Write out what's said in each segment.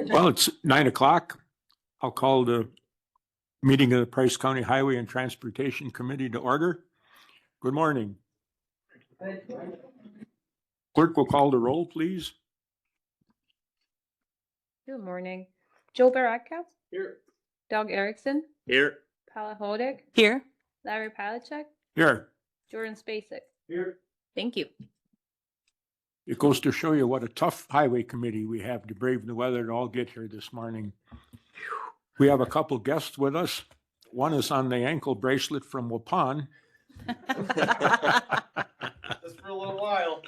Well, it's 9 o'clock. I'll call the meeting of the Price County Highway and Transportation Committee to order. Good morning. Clerk will call the roll, please. Good morning. Joe Baradka. Here. Doug Erickson. Here. Paula Hodig. Here. Larry Palachuk. Here. Jordan Spacek. Here. Thank you. It goes to show you what a tough highway committee we have to brave the weather to all get here this morning. We have a couple guests with us. One is on the ankle bracelet from Waupun. Just for a little while.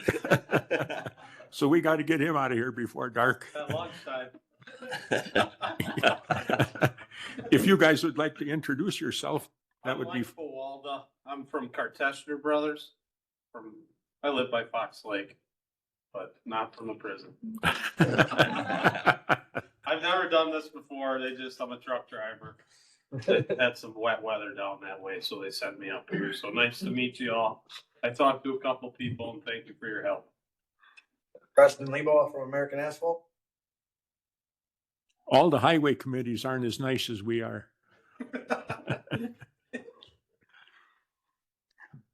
So we got to get him out of here before dark. At lunchtime. If you guys would like to introduce yourself, that would be. Mike Powalda. I'm from Cartester Brothers. I live by Fox Lake, but not from the prison. I've never done this before. I'm a truck driver. They had some wet weather down that way, so they sent me up here. So nice to meet you all. I talked to a couple people and thank you for your help. Preston Lebow from American Asphalt. All the highway committees aren't as nice as we are.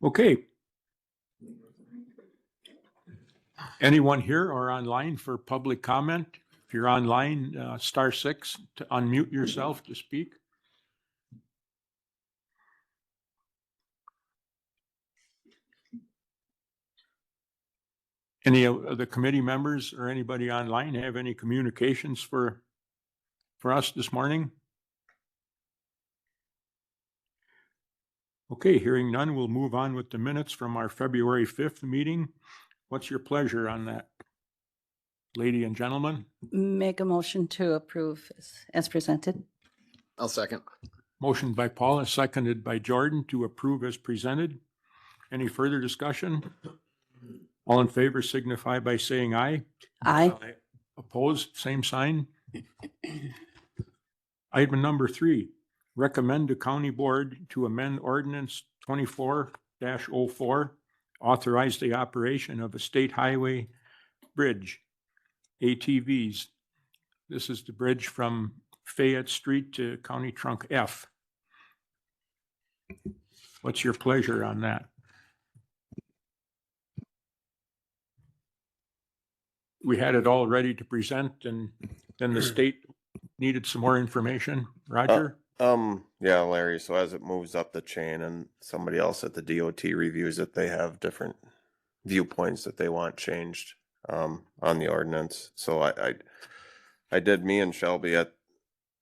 Okay. Anyone here or online for public comment? If you're online, *6 to unmute yourself to speak. Any of the committee members or anybody online have any communications for us this morning? Okay, hearing none, we'll move on with the minutes from our February 5th meeting. What's your pleasure on that, lady and gentlemen? Make a motion to approve as presented. I'll second. Motion by Paula, seconded by Jordan to approve as presented. Any further discussion? All in favor signify by saying aye. Aye. Opposed, same sign. Item number 3, recommend the county board to amend ordinance 24-04, authorize the operation of a state highway bridge, ATVs. This is the bridge from Fayette Street to County Trunk F. What's your pleasure on that? We had it all ready to present and then the state needed some more information. Roger? Yeah, Larry, so as it moves up the chain and somebody else at the DOT reviews it, they have different viewpoints that they want changed on the ordinance. So I did, me and Shelby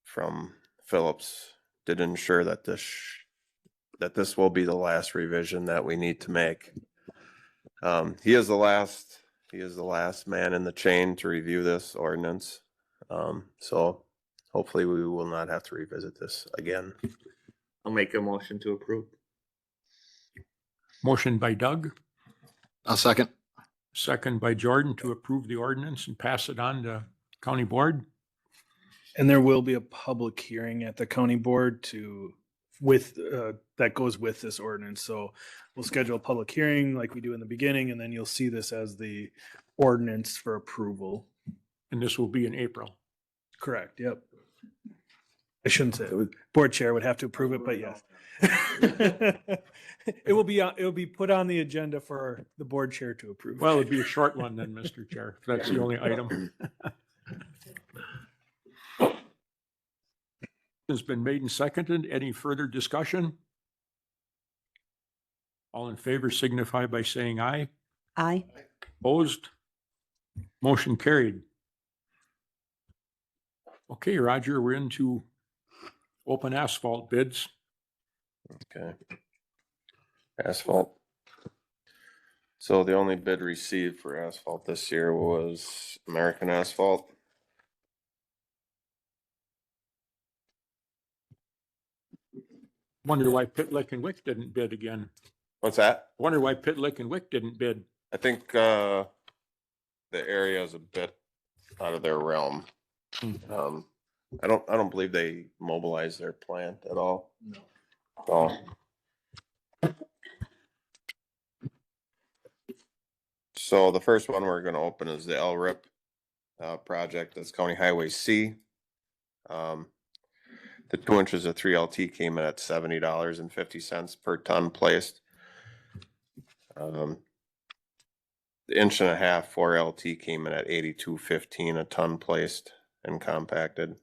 from Phillips did ensure that this will be the last revision that we need to make. He is the last man in the chain to review this ordinance. So hopefully we will not have to revisit this again. I'll make a motion to approve. Motion by Doug, I'll second. second by Jordan to approve the ordinance and pass it on to county board. And there will be a public hearing at the county board that goes with this ordinance. So we'll schedule a public hearing like we do in the beginning, and then you'll see this as the ordinance for approval. And this will be in April. Correct. Yep. I shouldn't say it. Board chair would have to approve it, but yes. It will be put on the agenda for the board chair to approve. Well, it'd be a short one then, Mr. Chair, if that's the only item. Has been made and seconded. Any further discussion? All in favor signify by saying aye. Aye. Opposed? Motion carried. Okay, Roger, we're into open asphalt bids. Okay. Asphalt. So the only bid received for asphalt this year was American Asphalt. Wonder why Pitlick and Wick didn't bid again. What's that? Wonder why Pitlick and Wick didn't bid. I think the area is a bit out of their realm. I don't believe they mobilized their plant at all. No. So the first one we're gonna open is the LRIP project. That's County Highway C. The 2 inches of 3LT came in at $70.50 per ton placed. The 1.5 4LT came in at $82.15 a ton placed and compacted.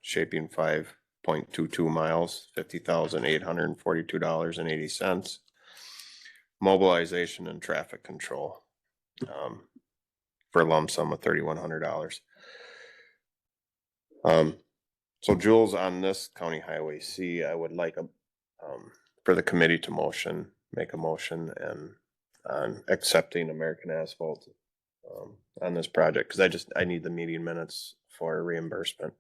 Shaping 5.22 miles, $50,842.80. Mobilization and traffic control, for a lump sum of $3,100. So Jules, on this County Highway C, I would like for the committee to make a motion and on accepting American Asphalt on this project, because I need the meeting minutes for reimbursement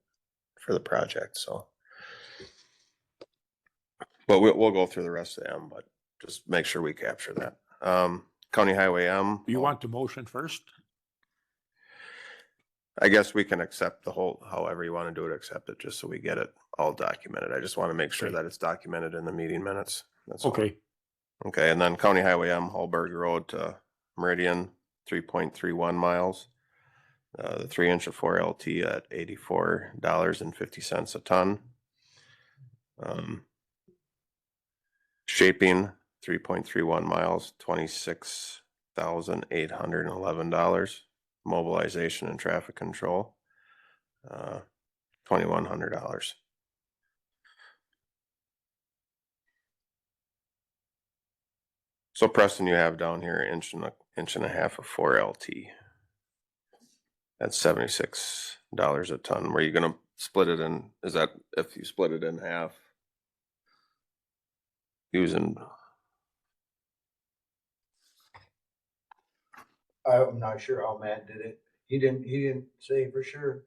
for the project, so. But we'll go through the rest of them, but just make sure we capture that. County Highway M. You want the motion first? I guess we can accept the whole, however you want to do it, accept it, just so we get it all documented. I just want to make sure Okay. that it's documented in the meeting minutes. That's all. Okay, Okay, and then County Highway M, Hallberg Road to Meridian, 3.31 miles. The 3 inch of 4LT at $84.50 a ton. Shaping, 3.31 miles, $26,811. Mobilization and traffic control, $2,100. So Preston, you have down here inch and a half of 4LT. That's $76 a ton. Were you gonna split it in? Is that if you split it in half? Using, I'm not sure how Matt did it. He didn't say for sure.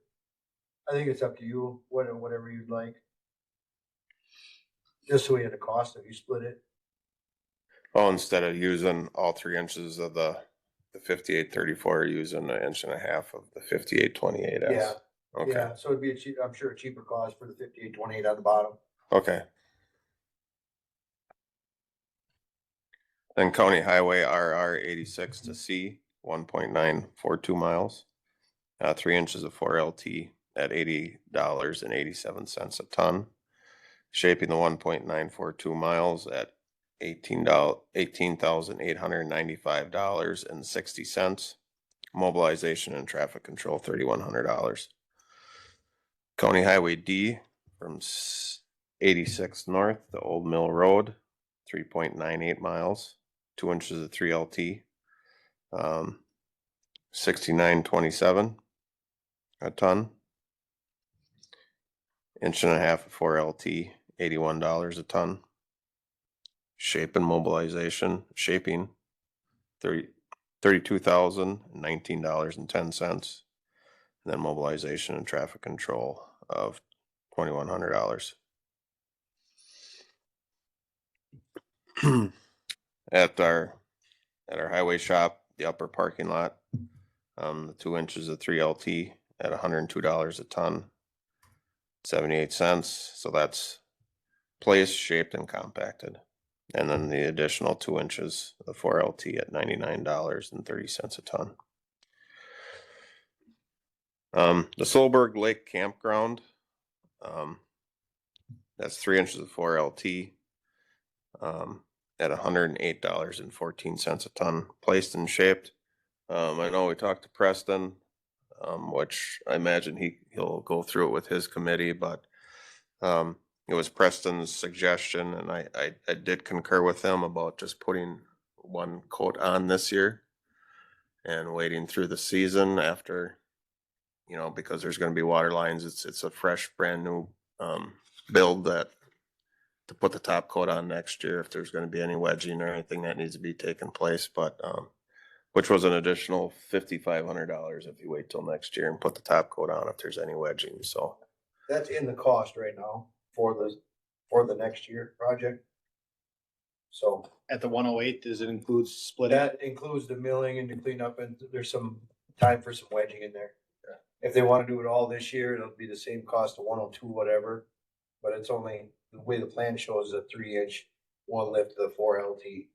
I think it's up to you, whatever you'd like. Just so we had a cost if you split it. oh, instead of using all 3 inches of the 5834, using an inch and a half of the 5828S. Yeah, Okay, yeah, so it'd be I'm sure a cheaper cost for the 5828 on the bottom. okay. Then County Highway RR 86 to C, 1.942 miles. 3 inches of 4LT at $80.87 a ton. Shaping the 1.942 miles at $18,895.60. Mobilization and traffic control, $3,100. County Highway D from 86 north to Old Mill Road, 3.98 miles, 2 inches of 3LT, 69.27 a ton. Inch and a half of 4LT, $81 a ton. Shape and mobilization, shaping, $32,019.10. And then mobilization and traffic control of $2,100. At our highway shop, the upper parking lot, the 2 inches of 3LT at $102 a ton, 78 cents. So that's placed, shaped, and compacted. And then the additional 2 inches of 4LT at $99.30 a ton. The Solberg Lake Campground, that's 3 inches of 4LT at $108.14 a ton, placed and shaped. I know we talked to Preston, which I imagine he'll go through it with his committee, but it was Preston's suggestion, and I did concur with him about just putting one coat on this year and waiting through the season after, because there's going to be water lines. It's a fresh, brand new build that to put the top coat on next year if there's going to be any wedging or anything that needs to be taking place, but which was an additional $5,500 if you wait till next year and put the top coat on if there's any wedging. So That's in the cost right now for the next year project. So At the 108, does it include splitting? that includes the milling and the cleanup, and there's some time for some wedging in there. If they wanna do it all this year, it'll be the same cost of 102, whatever, but it's only, the way the plan shows a 3-inch, one lift to the 4LT.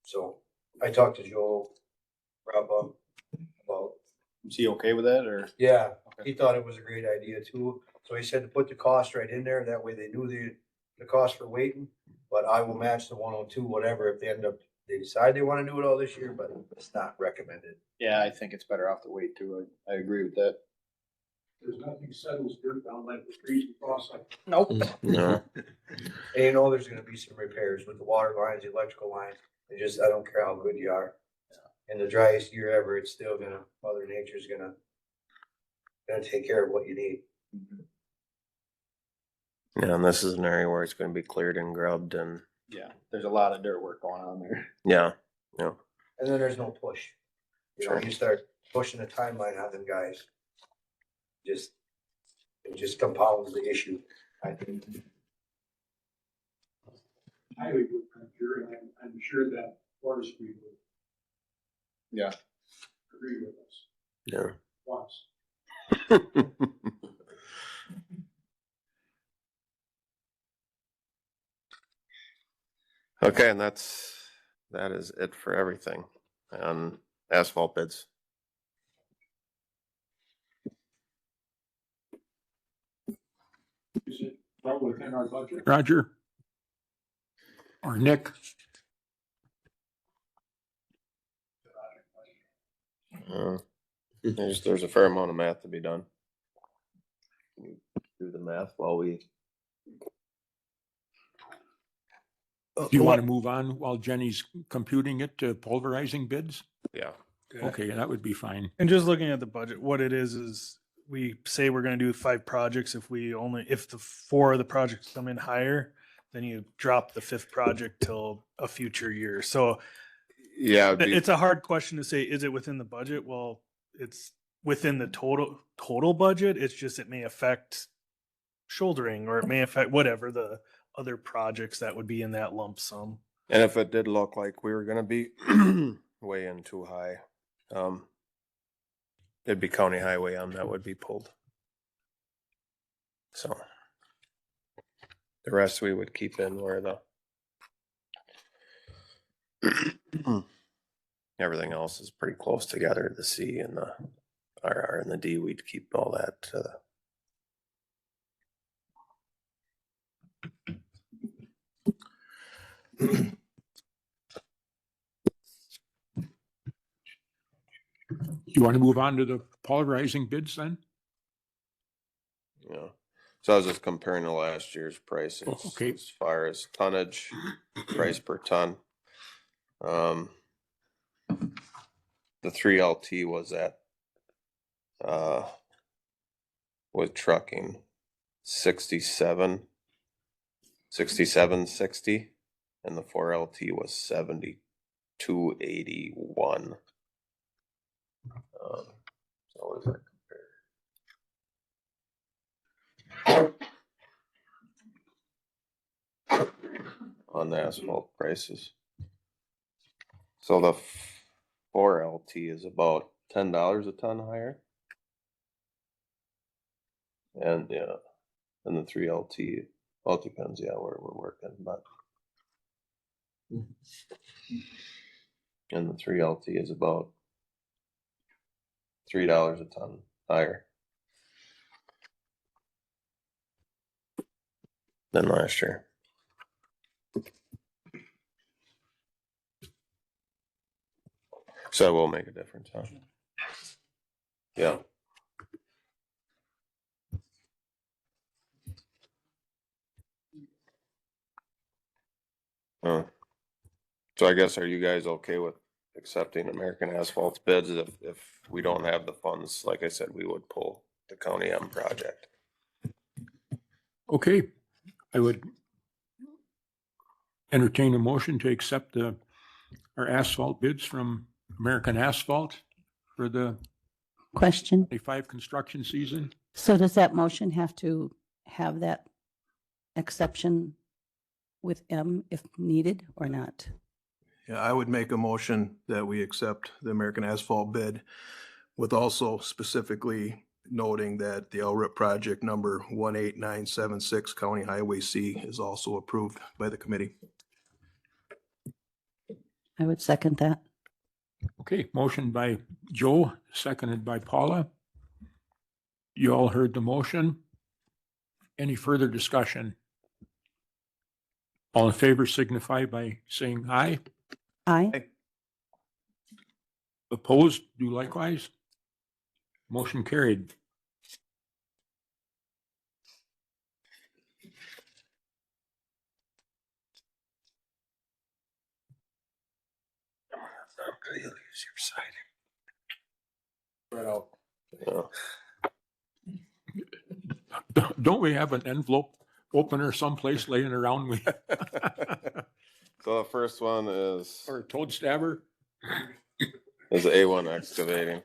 So I talked to Joel Rabba about Is he okay with that or? Yeah, Okay. he thought it was a great idea too. So he said to put the cost right in there. That way they knew the cost for waiting. But I will match the 102, whatever, if they decide they want to do it all this year, but it's not recommended. Yeah, I think it's better off to wait too. I agree with that. There's nothing settles dirt down like the trees across like. Nope. No, And you know, there's gonna be some repairs with the water lines, the electrical lines. I don't care how good you are. In the driest year ever, it's still Mother Nature's gonna take care of what you need. yeah, and this is an area where it's gonna be cleared and grubbed and, Yeah, there's a lot of dirt work going on there. yeah, yeah. And then there's no push. You know, Sure. you start pushing the timeline on them guys. It just compounds the issue, I think. Highway would concur, and I'm sure that forestry would Yeah. agree with us Yeah. once. Okay, and that is it for everything on asphalt bids. Is it well within our budget? Roger? Or Nick? There's a fair amount of math to be done. Can you do the math while we, Do you want to move on while Jenny's computing it to pulverizing bids? yeah, Okay, that would be fine. And just looking at the budget, what it is we say we're gonna do 5 projects. If the 4 of the projects come in higher, then you drop the 5th project till a future year. So yeah, it'd be- it's a hard question to say, is it within the budget? Well, it's within the total budget. It's just, it may affect shouldering, or it may affect whatever the other projects that would be in that lump sum. and if it did look like we were gonna be way in too high, it'd be county highway that would be pulled. So the rest we would keep in where everything else is pretty close together. The C and the RR and the D, we'd keep all that. You want to move on to the pulverizing bids then? Yeah. So I was just comparing to last year's prices. Oh, okay. As far as tonnage, price per ton. The 3LT was at, with trucking, 67.60, and the 4LT was 72.81. So what does that compare? On the asphalt prices. So the 4LT is about $10 a ton higher. And yeah, and the 3LT, well, it depends, yeah, where we're working, but. And the 3LT is about $3 a ton higher than last year. So that will make a difference, huh? Yeah. So I guess, are you guys okay with accepting American Asphalt's bids? If we don't have the funds, like I said, we would pull the County M project. Okay, I would entertain a motion to accept our asphalt bids from American Asphalt for the Question. 25 construction season. So does that motion have to have that exception with M if needed or not? Yeah, I would make a motion that we accept the American Asphalt bid with also specifically noting that the LRIP project number 18976 County Highway C is also approved by the committee. I would second that. Okay, motion by Joe, seconded by Paula. You all heard the motion. Any further discussion? All in favor signify by saying aye. Aye. Opposed, do likewise. Motion carried. Spread out. Don't we have an envelope opener someplace laying around? We So the first one is or a toad stabber? A1 excavating.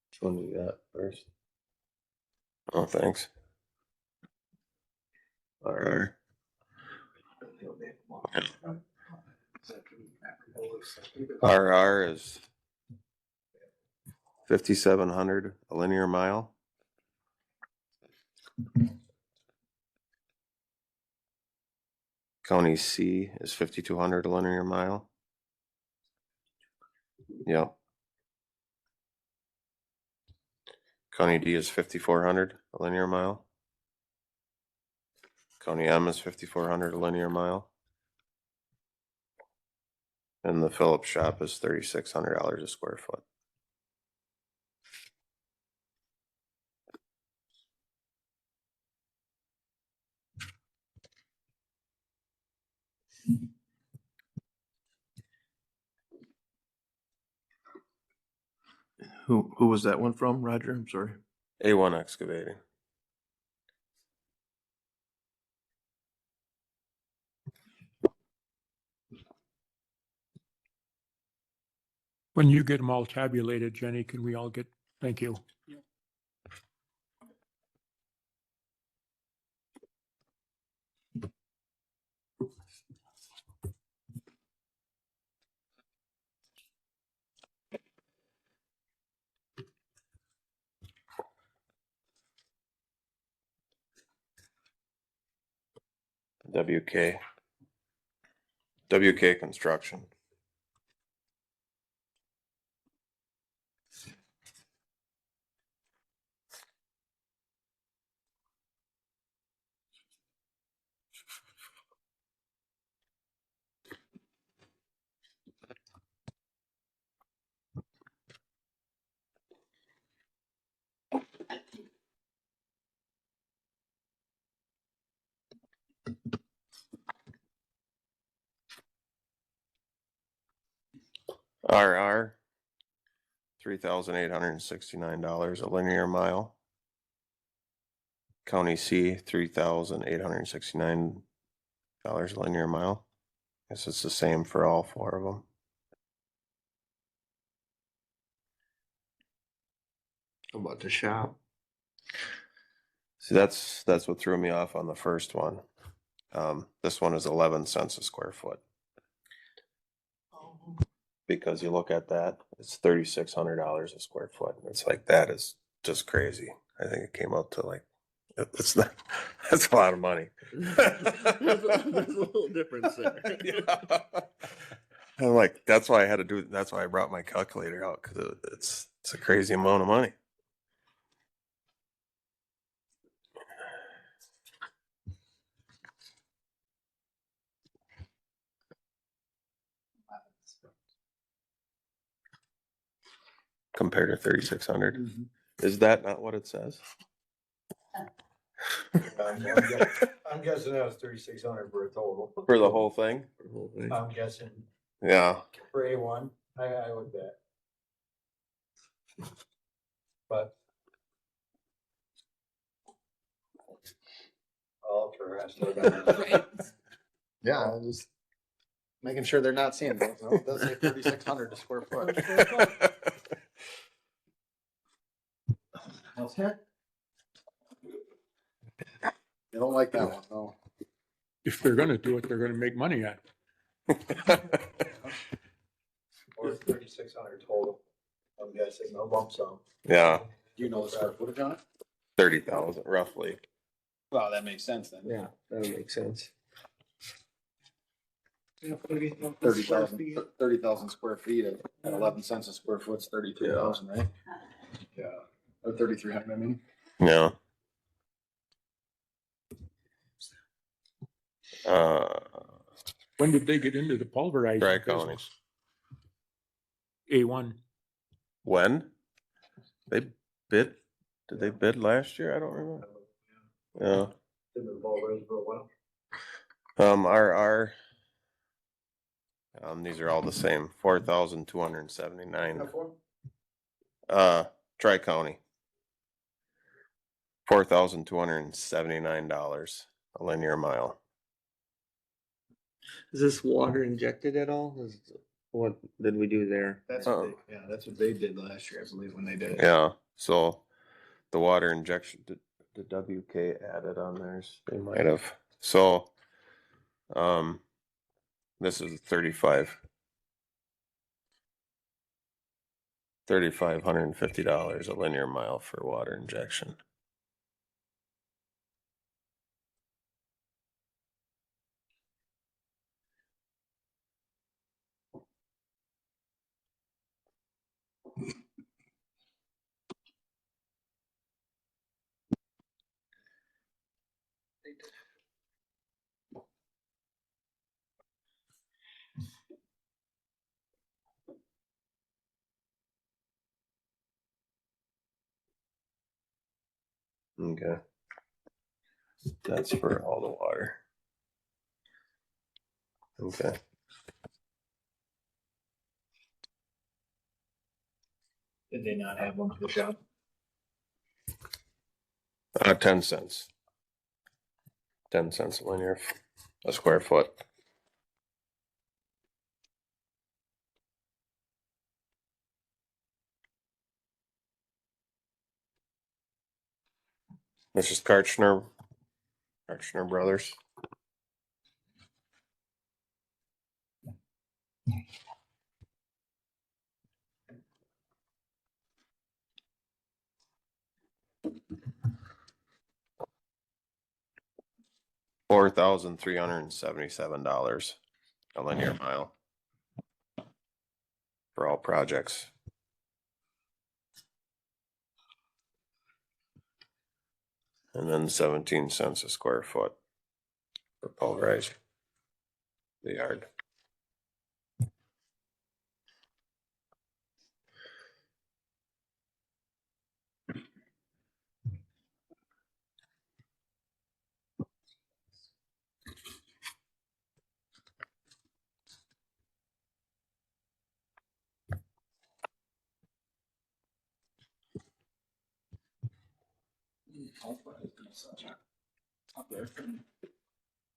Which one do you got first? Oh, thanks. RR. RR is 5,700 a linear mile. County C is 5,200 a linear mile. Yep. County D is 5,400 a linear mile. County M is 5,400 a linear mile. And the Phillips shop is $3,600 a square foot. Who was that one from, Roger? I'm sorry. A1 excavating. When you get them all tabulated, Jenny, can we all get, thank you. WK Construction. RR, $3,869 a linear mile. County C, $3,869 a linear mile. Guess it's the same for all four of them. How about the shop? See, that's what threw me off on the first one. This one is 11 cents a square foot. Because you look at that, it's $3,600 a square foot. It's like, that is just crazy. I think it came out to like, it's not, that's a lot of money. There's a little difference there. Yeah. I'm like, that's why I had to do, that's why I brought my calculator out, because it's a crazy amount of money. Compared to 3,600. Is that not what it says? I'm guessing that was 3,600 for a total. For the whole thing? I'm guessing Yeah. for A1, I would bet. But. All for us. Yeah, I'm just making sure they're not seeing those. No, it does say 3,600 a square foot. You don't like that one, no. If they're gonna do it, they're gonna make money at it. Or 3,600 total. I'm guessing, no lump sum. Yeah, Do you know the square footage on it? 30,000 roughly. Well, that makes sense then. Yeah, that would make sense. 30,000 square feet at 11 cents a square foot is 32,000, right? Yeah. Or 3,300, I mean. Yeah. Uh, When did they get into the pulverizing Tri-County. business? A1. when? They bid, did they bid last year? I don't remember. Yeah. Been involved with it for a while. Our, these are all the same, 4,279. Tri-County. $4,279 a linear mile. Is this water injected at all? What did we do there? That's Uh-uh. what they, yeah, that's what they did last year, I believe, when they did it. Yeah, so the water injection, did WK add it on theirs? They might have. So, this is $3,550 a linear mile for water injection. Okay. That's for all the water. Okay. Did they not have one for the shop? 10 cents. 10 cents a linear, a square foot. This is Karchner Brothers. $4,377 a linear mile for all projects. And then 17 cents a square foot for pulverizing the yard.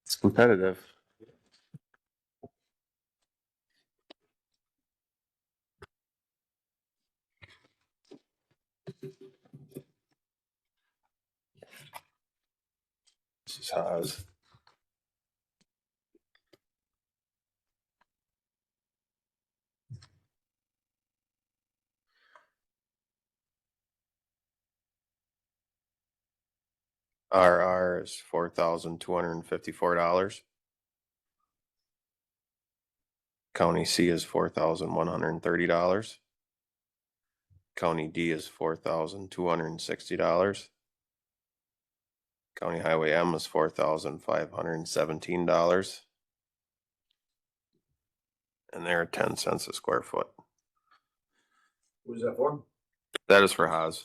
It's competitive. This is Haas. RR is $4,254. County C is $4,130. County D is $4,260. County Highway M is $4,517. And they're 10 cents a square foot. Who's that for? That is for Haas.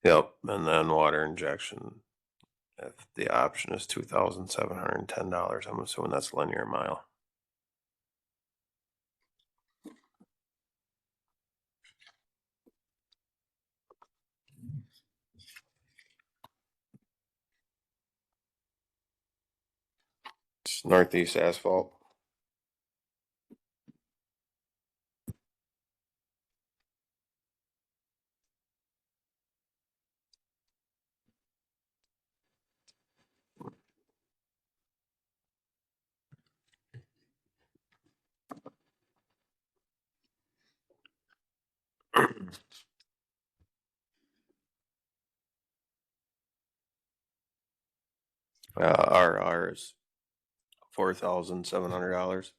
Yep, and then water injection. If the option is $2,710, I'm assuming that's linear mile. It's Northeast Asphalt. RR is $4,700.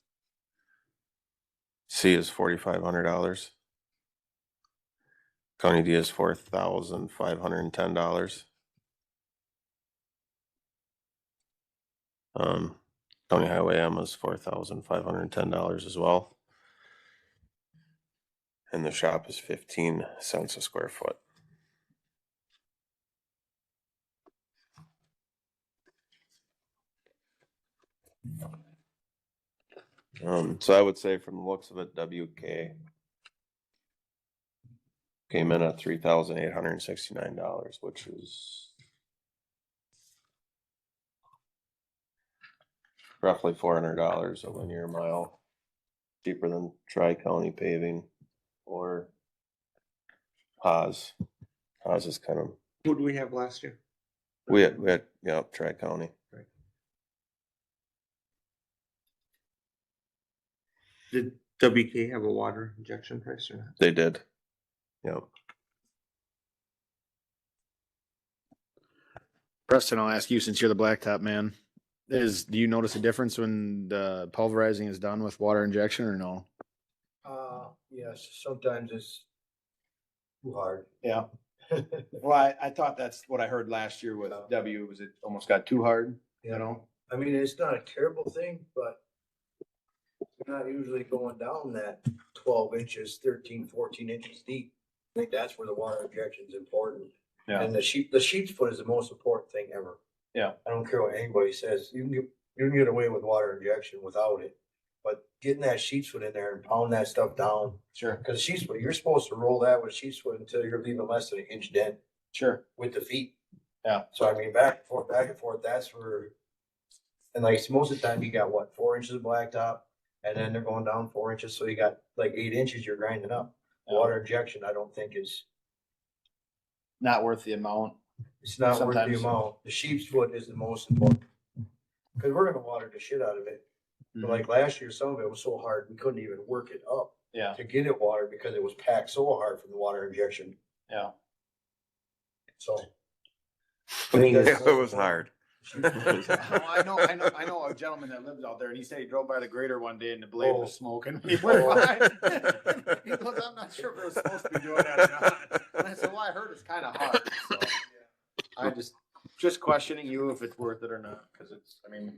C is $4,500. County D is $4,510. County Highway M is $4,510 as well. And the shop is 15 cents a square foot. So I would say from the looks of it, WK came in at $3,869, which is roughly $400 a linear mile cheaper than Tri-County paving or Haas. Haas is kind of, Who did we have last year? we had, yeah, Tri-County. Did WK have a water injection price or not? They did. Yep. Preston, I'll ask you, since you're the blacktop man, do you notice a difference when the pulverizing is done with water injection or no? Yes, sometimes it's too hard. Yeah. Well, I thought that's what I heard last year with W, was it almost got too hard, you know? I mean, it's not a terrible thing, but you're not usually going down that 12 inches, 13, 14 inches deep. I think that's where the water injection is important. Yeah. And the sheep's foot is the most important thing ever. Yeah. I don't care what anybody says. You can get away with water injection without it. But getting that sheep's foot in there and pound that stuff down, Sure. because sheep's foot, you're supposed to roll that with sheep's foot until you're leaving less than an inch dent Sure. with the feet. Yeah. So I mean, back and forth, that's where, and like most of the time you got what, 4 inches of blacktop, and then they're going down 4 inches, so you got like 8 inches you're grinding up. Yeah. Water injection, I don't think is, Not worth the amount. it's not worth the Sometimes. amount. The sheep's foot is the most important. Cause we're gonna water the shit out of it. But like last year, some of it was so hard, we couldn't even work it up Yeah, to get it watered because it was packed so hard from the water injection, yeah. so. Yeah, it was hard. I know a gentleman that lives out there, and he said he drove by the grader one day and the blade was smoking. He goes, I'm not sure if it was supposed to be doing that or not. And I said, well, I heard it's kind of hard. So, I just questioning you if it's worth it or not, because it's, I mean,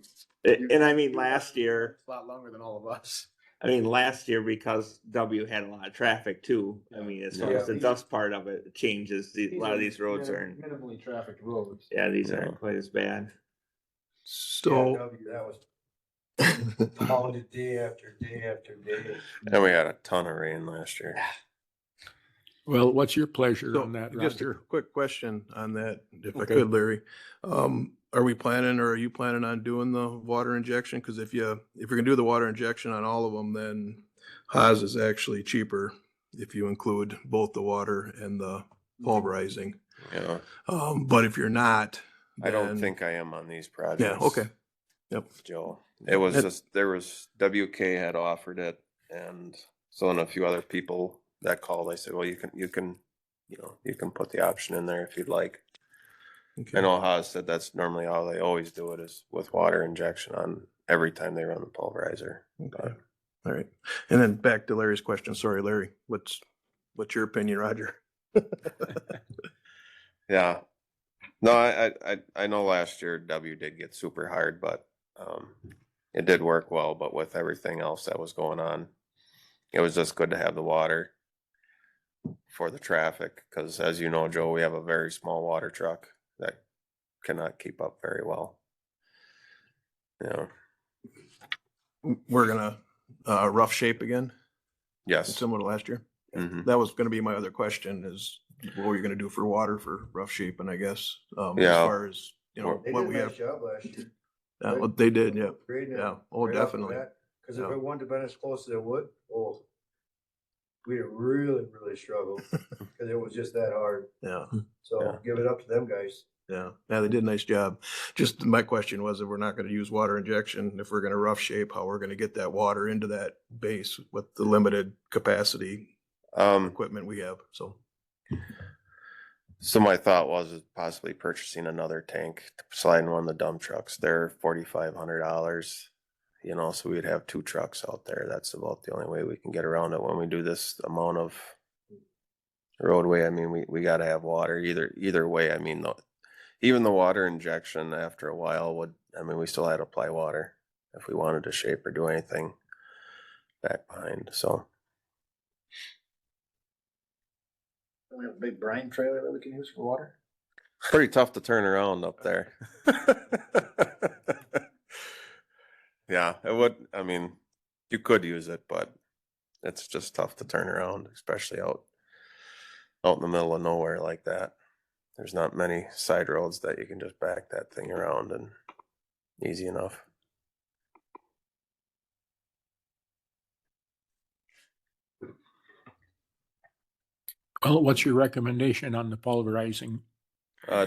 And I mean, last year, it's a lot longer than all of us. because W had a lot of traffic too. I mean, as far as the dust part of it changes, a lot of these roads aren't, Minimally trafficked roads. yeah, these aren't quite as bad. So, That was pounded day after day after day. And we had a ton of rain last year. Well, what's your pleasure so on that, just a Roger? quick question on that, if I Okay. could, Larry. Are we planning, or are you planning on doing the water injection? Cause if you're gonna do the water injection on all of them, then Haas is actually cheaper if you include both the water and the pulverizing. Yeah, But if you're not, I don't then- think I am on these projects. Yeah, okay. Yep. Joe. It was It- just, there was, WK had offered it, and so and a few other people that called, I said, well, you can, you can put the option in there if you'd like. Okay. I know Haas said that's normally how they always do it, is with water injection on every time they run the pulverizer. Okay. All right. And then back to Larry's question. Sorry, Larry, what's your opinion, Roger? Yeah. No, I know last year W did get super hard, but it did work well, but with everything else that was going on, it was just good to have the water for the traffic, because as you know, Joe, we have a very small water truck that cannot keep up very well. Yeah. We're gonna rough shape again, Yes. similar to last year. Mhm. That was gonna be my other question, is what we're gonna do for water for rough shaping, I guess. As Yeah. far as, They what did we a nice have. job last year. Well, they did, yeah. Grading it Yeah. Oh, right off the definitely. bat. Cause if Yeah. it wouldn't have been as close as it would, we'd have really struggled, cause it was just that hard. Yeah. So Yeah. give it up to them guys. Yeah. Yeah, they did a nice job. Just my question was, if we're not gonna use water injection, if we're gonna rough shape, how we're gonna get that water into that base with the limited capacity. equipment we have, so. So my thought was is possibly purchasing another tank, sliding one of the dump trucks. They're $4,500, you know, so we'd have 2 trucks out there. That's about the only way we can get around it when we do this amount of roadway. I mean, we gotta have water either way. I mean, even the water injection after a while we still had to apply water if we wanted to shape or do anything back behind, so. We have a big brine trailer that we can use for water. Pretty tough to turn around up there. Yeah, it would, I mean, you could use it, but it's just tough to turn around, especially out in the middle of nowhere like that. There's not many side roads that you can just back that thing around and easy enough. Well, what's your recommendation on the pulverizing WK, I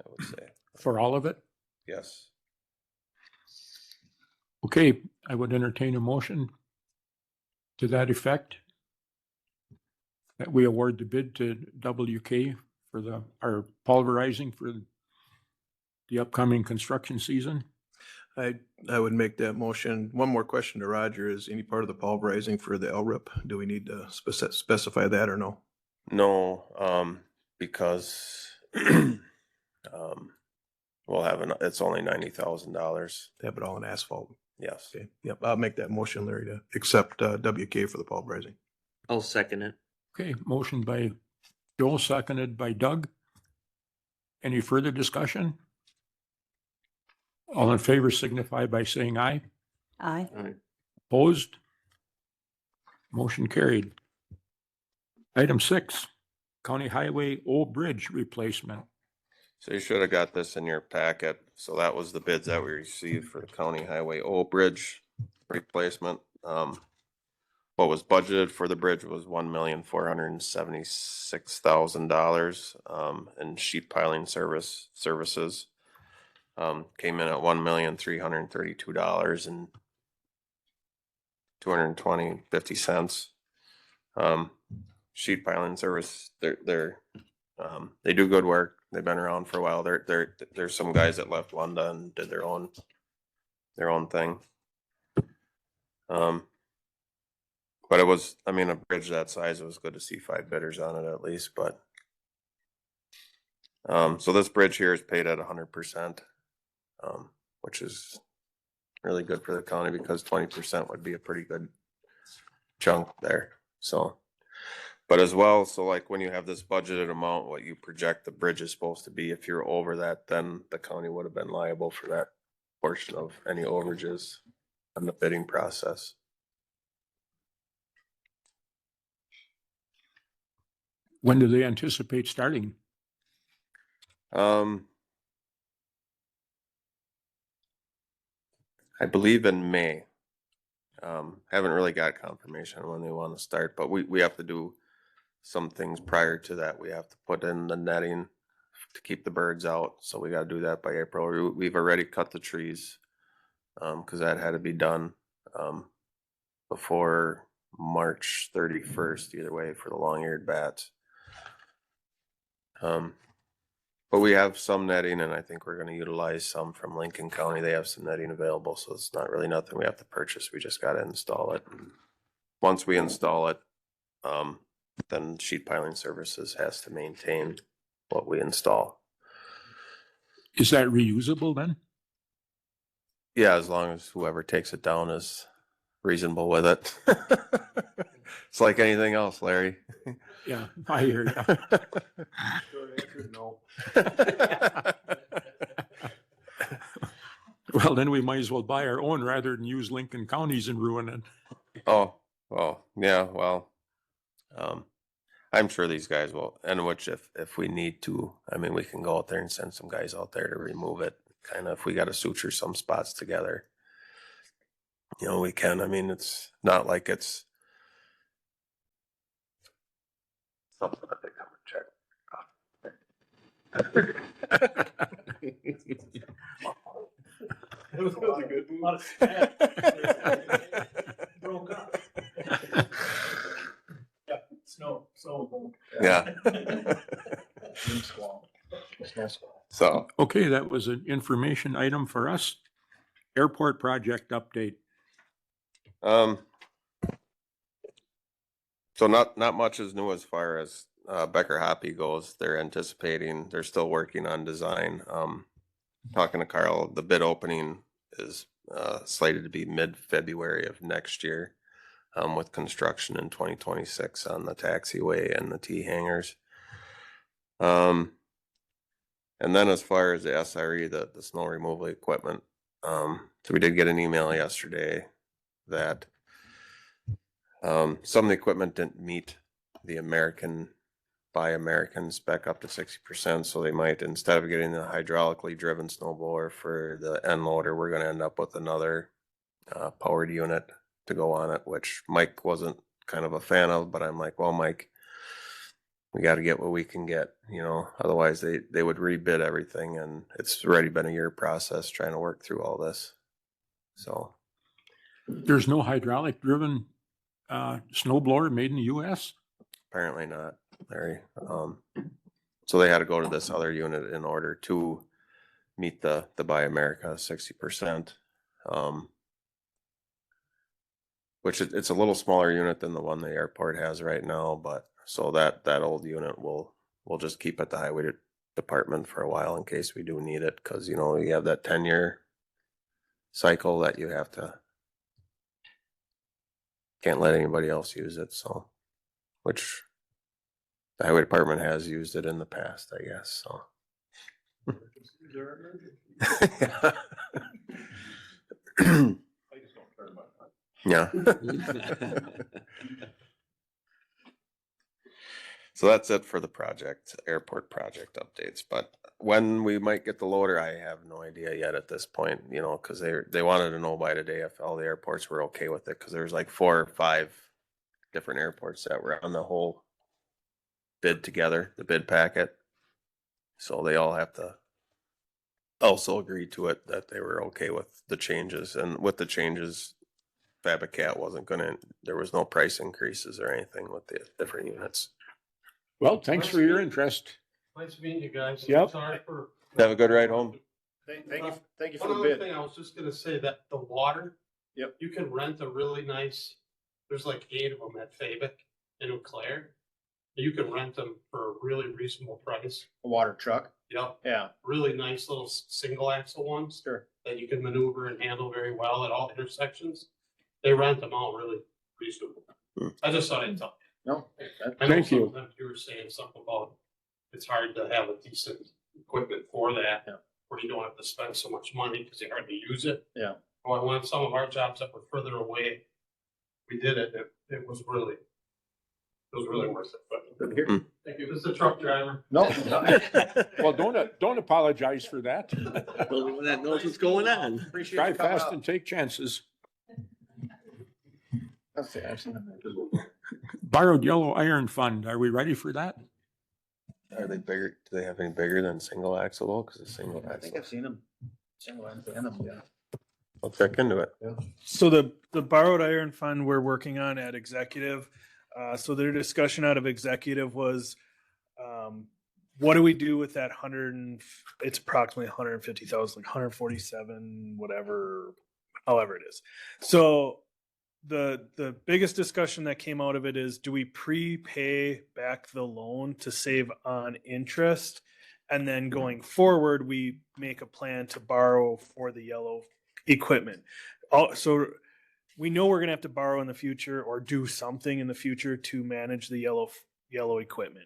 would say, for all of it? yes. Okay, I would entertain a motion to that effect. That we award the bid to WK for our pulverizing for the upcoming construction season. I would make that motion. One more question to Roger, is any part of the pulverizing for the LRIP, do we need to specify that or no? No, because we'll have it's only $90,000. Have it all in asphalt. Yes. Okay, yep, I'll make that motion, Larry, to accept WK for the pulverizing. I'll second it. Okay, motion by Joel, seconded by Doug. Any further discussion? All in favor signify by saying aye. Aye. Opposed? Motion carried. Item 6, County Highway Old Bridge replacement. So you should have got this in your packet. So that was the bids that we received for the County Highway Old Bridge replacement. What was budgeted for the bridge was $1,476,000, and sheet piling services. Came in at $1,332,000 and 220.50. Sheet piling service, they do good work. They've been around for a while. There's some guys that left London and did their own thing. But it was, I mean, a bridge that size, it was good to see 5 bidders on it at least, but so this bridge here is paid at 100%, which is really good for the county because 20% would be a pretty good chunk there. So, but as well, so like when you have this budgeted amount, what you project the bridge is supposed to be, if you're over that, then the county would have been liable for that portion of any overages in the bidding process. When do they anticipate starting? I believe in May. Haven't really got confirmation on when they want to start, but we have to do some things prior to that. We have to put in the netting to keep the birds out. So we got to do that by April. We've already cut the trees because that had to be done before March 31st, either way, for the long-eared bats. But we have some netting, and I think we're going to utilize some from Lincoln County. They have some netting available, so it's not really nothing we have to purchase. We just got to install it. Once we install it, then sheet piling services has to maintain what we install. Is that reusable then? Yeah, as long as whoever takes it down is reasonable with it. It's like anything else, Larry. Yeah, I hear you. No. Well, then we might as well buy our own rather than use Lincoln County's and ruin it. Oh, well, yeah, well, I'm sure these guys will, and which if we need to, I mean, we can go out there and send some guys out there to remove it. Kind of, if we got to suture some spots together, you know, we can. I mean, it's not like it's something that they come and check. It was a good move. Yeah. Yeah. So, Okay, that was an information item for us. Airport project update. so not much is new as far as Becker Hoppy goes. They're still working on design. Talking to Carl, the bid opening is slated to be mid-February of next year, with construction in 2026 on the taxiway and the T hangars. And then as far as the SRE, the snow removal equipment, so we did get an email yesterday that some of the equipment didn't meet the Buy American spec up to 60%. So they might, instead of getting the hydraulically driven snow blower for the end loader, we're going to end up with another powered unit to go on it, which Mike wasn't kind of a fan of, but I'm like, well, Mike, we got to get what we can get, otherwise they would rebid everything. And it's already been a year process trying to work through all this. So There's no hydraulic driven snow blower made in the US? apparently not, Larry. So they had to go to this other unit in order to meet the Buy America 60%. Which it's a little smaller unit than the one the airport has right now, but so that old unit we'll just keep at the highway department for a while in case we do need it, because you have that 10-year cycle that you have to, can't let anybody else use it. So, which the highway department has used it in the past, I guess. So. Yeah. So that's it for the airport project updates. But when we might get the loader, I have no idea yet at this point, because they wanted to know by today if all the airports were okay with it, because there's like 4 or 5 different airports that were on the whole bid together, the bid packet. So they all have to also agree to it that they were okay with the changes. And with the changes, Fabicat there was no price increases or anything with the different units. Well, thanks for your interest. Nice meeting you guys. Yep. Sorry for. Have a good ride home. Thank you for One the other bid. thing I was just gonna say, that the water. Yep. You can rent a really nice, there's like 8 of them at Fabic in Eau Claire. You can rent them for a really reasonable price. A water truck. Yep, Yeah, really nice little single axle ones sure. that you can maneuver and handle very well at all intersections. They rent them all really reasonable. I just thought I'd tell No. you. I know Thank you. sometimes you were saying something about it's hard to have a decent equipment for that. Yeah. Where you don't have to spend so much money because you hardly use it. Yeah. Well, when some of our jobs that were further away, we did it, it was really worth it, but. Good to hear. Thank you, this is a truck driver. No. Well, don't apologize for that. The one that knows what's going on. Appreciate Drive you coming fast up. and take chances. That's it, I've seen them. Borrowed yellow iron fund. Are we ready for that? Are they bigger? Do they have any bigger than single axle though? Because it's single I think axle. I've seen them. Single end to end them, yeah. I'll check into it. So the borrowed iron fund we're working on at executive. So their discussion out of executive was, what do we do with that it's approximately 150,000, like 147, whatever, however it is. So the biggest discussion that came out of it is, do we prepay back the loan to save on interest? And then going forward, we make a plan to borrow for the yellow equipment. So we know we're going to have to borrow in the future or do something in the future to manage the yellow equipment.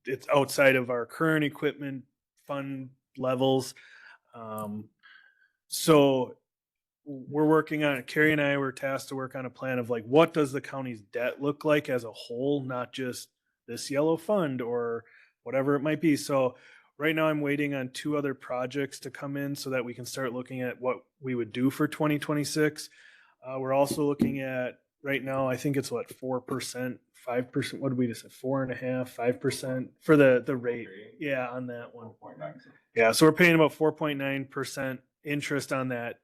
It's outside of our current equipment fund levels. So we're working on it. Carrie and I were tasked to work on a plan of like, what does the county's debt look like as a whole, not just this yellow fund or whatever it might be. So right now I'm waiting on 2 other projects to come in so that we can start looking at what we would do for 2026. We're also looking at right now, I think it's 4%, 5%. What did we just say? 4.5%, 5% for the rate. Yeah, on that one. Yeah, so we're paying about 4.9% interest on that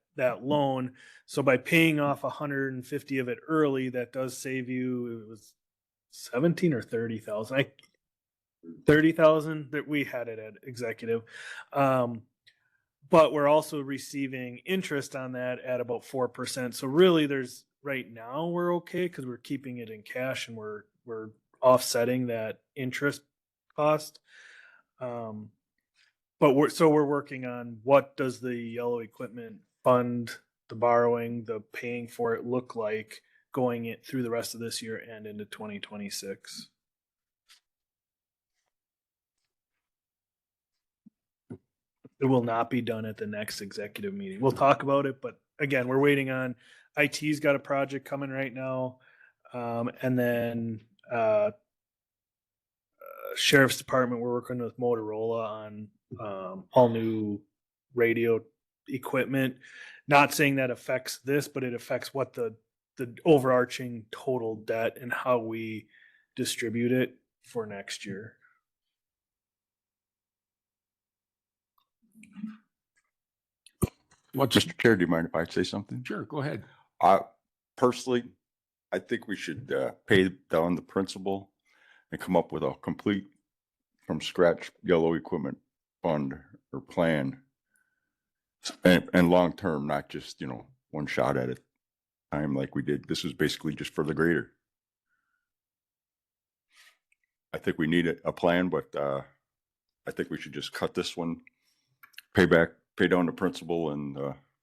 loan. So by paying off 150 of it early, that does save you, it was 17 or 30,000. 30,000 that we had it at executive. But we're also receiving interest on that at about 4%. So really there's right now we're okay because we're keeping it in cash and we're offsetting that interest cost. But we're working on what does the yellow equipment fund, the borrowing, the paying for it look like going it through the rest of this year and into 2026. It will not be done at the next executive meeting. We'll talk about it, but again, we're waiting on IT's got a project coming right now. And then Sheriff's Department, we're working with Motorola on all new radio equipment. Not saying that affects this, but it affects what the overarching total debt and how we distribute it for next year. What's Mr. Chair, do you mind if I say something? Sure, go ahead. Personally, I think we should pay down the principal and come up with a complete from scratch yellow equipment fund or plan. And long-term, not just, one shot at a time like we did. This was basically just for the grader. I think we need a plan, but I think we should just cut this one, pay down the principal and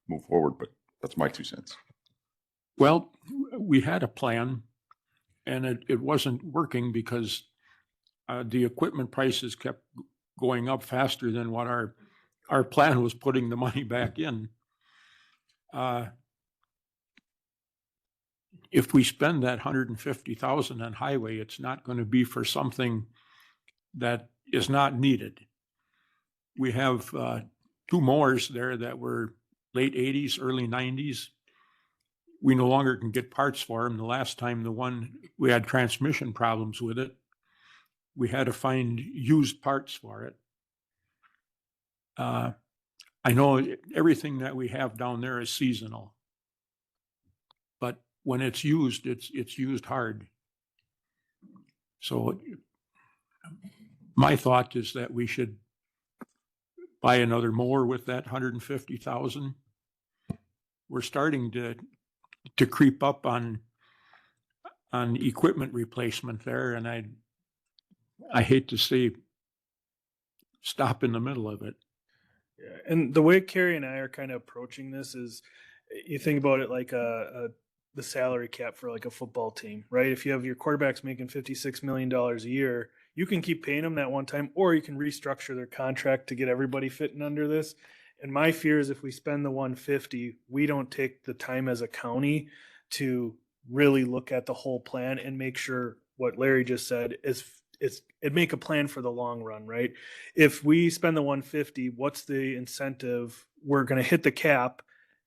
move forward. But that's my 2 cents. Well, we had a plan and it wasn't working because the equipment prices kept going up faster than what our plan was putting the money back in. If we spend that 150,000 on highway, it's not going to be for something that is not needed. We have 2 mowers there that were late 80s, early 90s. We no longer can get parts for them. The last time we had transmission problems with it, we had to find used parts for it. I know everything that we have down there is seasonal, but when it's used, it's used hard. So my thought is that we should buy another mower with that 150,000. We're starting to creep up on equipment replacement there, and I hate to see stop in the middle of it. Yeah, and the way Carrie and I are kind of approaching this is, you think about it like the salary cap for like a football team, right? If you have your quarterbacks making $56 million a year, you can keep paying them that one time, or you can restructure their contract to get everybody fitting under this. And my fear is if we spend the 150, we don't take the time as a county to really look at the whole plan and make sure what Larry just said is make a plan for the long run, right? If we spend the 150, what's the incentive? We're going to hit the cap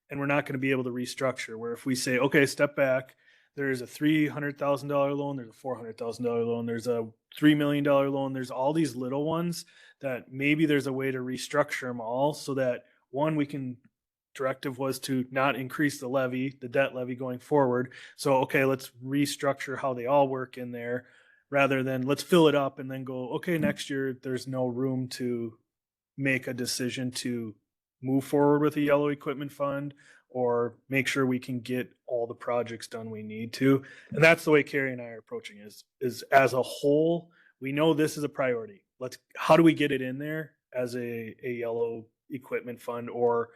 and we're not going to be able to restructure. Where if we say, okay, step back, there's a $300,000 loan, there's a $400,000 loan, there's a $3 million loan, there's all these little ones that maybe there's a way to restructure them all so that directive was to not increase the debt levy going forward. So, okay, let's restructure how they all work in there rather than let's fill it up and then go, okay, next year there's no room to make a decision to move forward with a yellow equipment fund or make sure we can get all the projects done we need to. And that's the way Carrie and I are approaching it, is as a whole, we know this is a priority. How do we get it in there as a yellow equipment fund or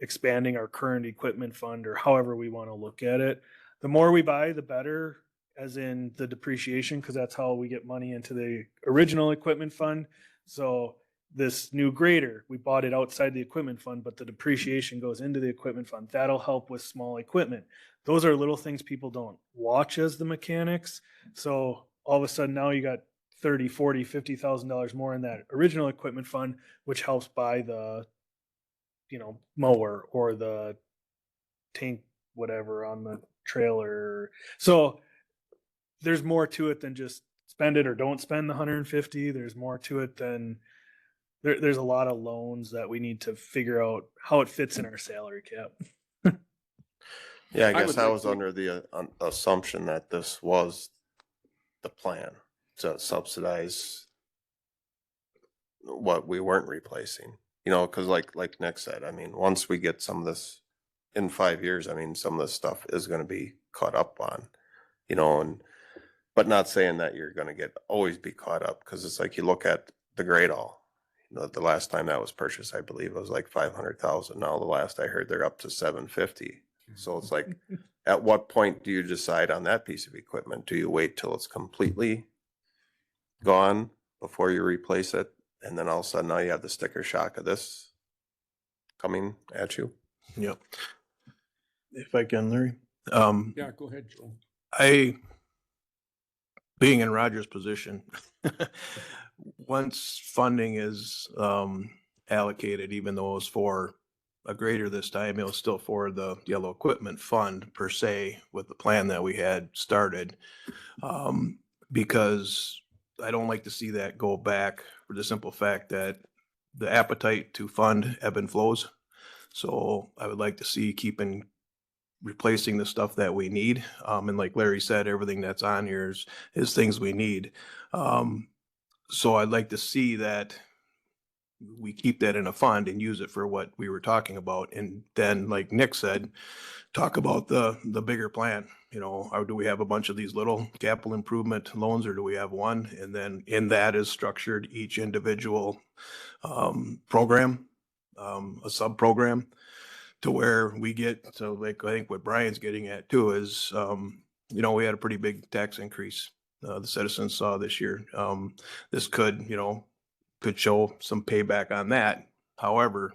expanding our current equipment fund or however we want to look at it. The more we buy, the better, as in the depreciation, because that's how we get money into the original equipment fund. So this new grader, we bought it outside the equipment fund, but the depreciation goes into the equipment fund. That'll help with small equipment. Those are little things people don't watch as the mechanics. So all of a sudden now you got $30,000, $40,000, $50,000 more in that original equipment fund, which helps buy the, mower or the tank, whatever on the trailer. So there's more to it than just spend it or don't spend the 150. There's more to it than there's a lot of loans that we need to figure out how it fits in our salary cap. Yeah, I guess I was under the assumption that this was the plan to subsidize what we weren't replacing, you know, cause like Nick said, I mean, once we get some of this in 5 years, I mean, some of this stuff is gonna be caught up on, you know, and, but not saying that you're gonna always be caught up, cause it's like you look at the Great All. You know, the last time that was purchased, I believe it was like 500,000. Now the last I heard, they're up to 750. So it's like, at what point do you decide on that piece of equipment? Do you wait till it's completely gone before you replace it? And then all of a sudden now you have the sticker shock of this coming at you. Yep. If I can, Larry. Yeah, go ahead, Joe. Being in Roger's position, once funding is allocated, even though it was for a grader this time, it was still for the yellow equipment fund per se with the plan that we had started. Because I don't like to see that go back for the simple fact that the appetite to fund ebb and flows. So I would like to see replacing the stuff that we need. And like Larry said, everything that's on here is things we need. So I'd like to see that we keep that in a fund and use it for what we were talking about. And then, like Nick said, talk about the bigger plan. You know, or do we have a bunch of these little capital improvement loans, or do we have one? And then in that is structured each individual program, a sub-program, to where we get, so like, I think what Brian's getting at too is, you know, we had a pretty big tax increase the citizens saw this year. This could show some payback on that. However,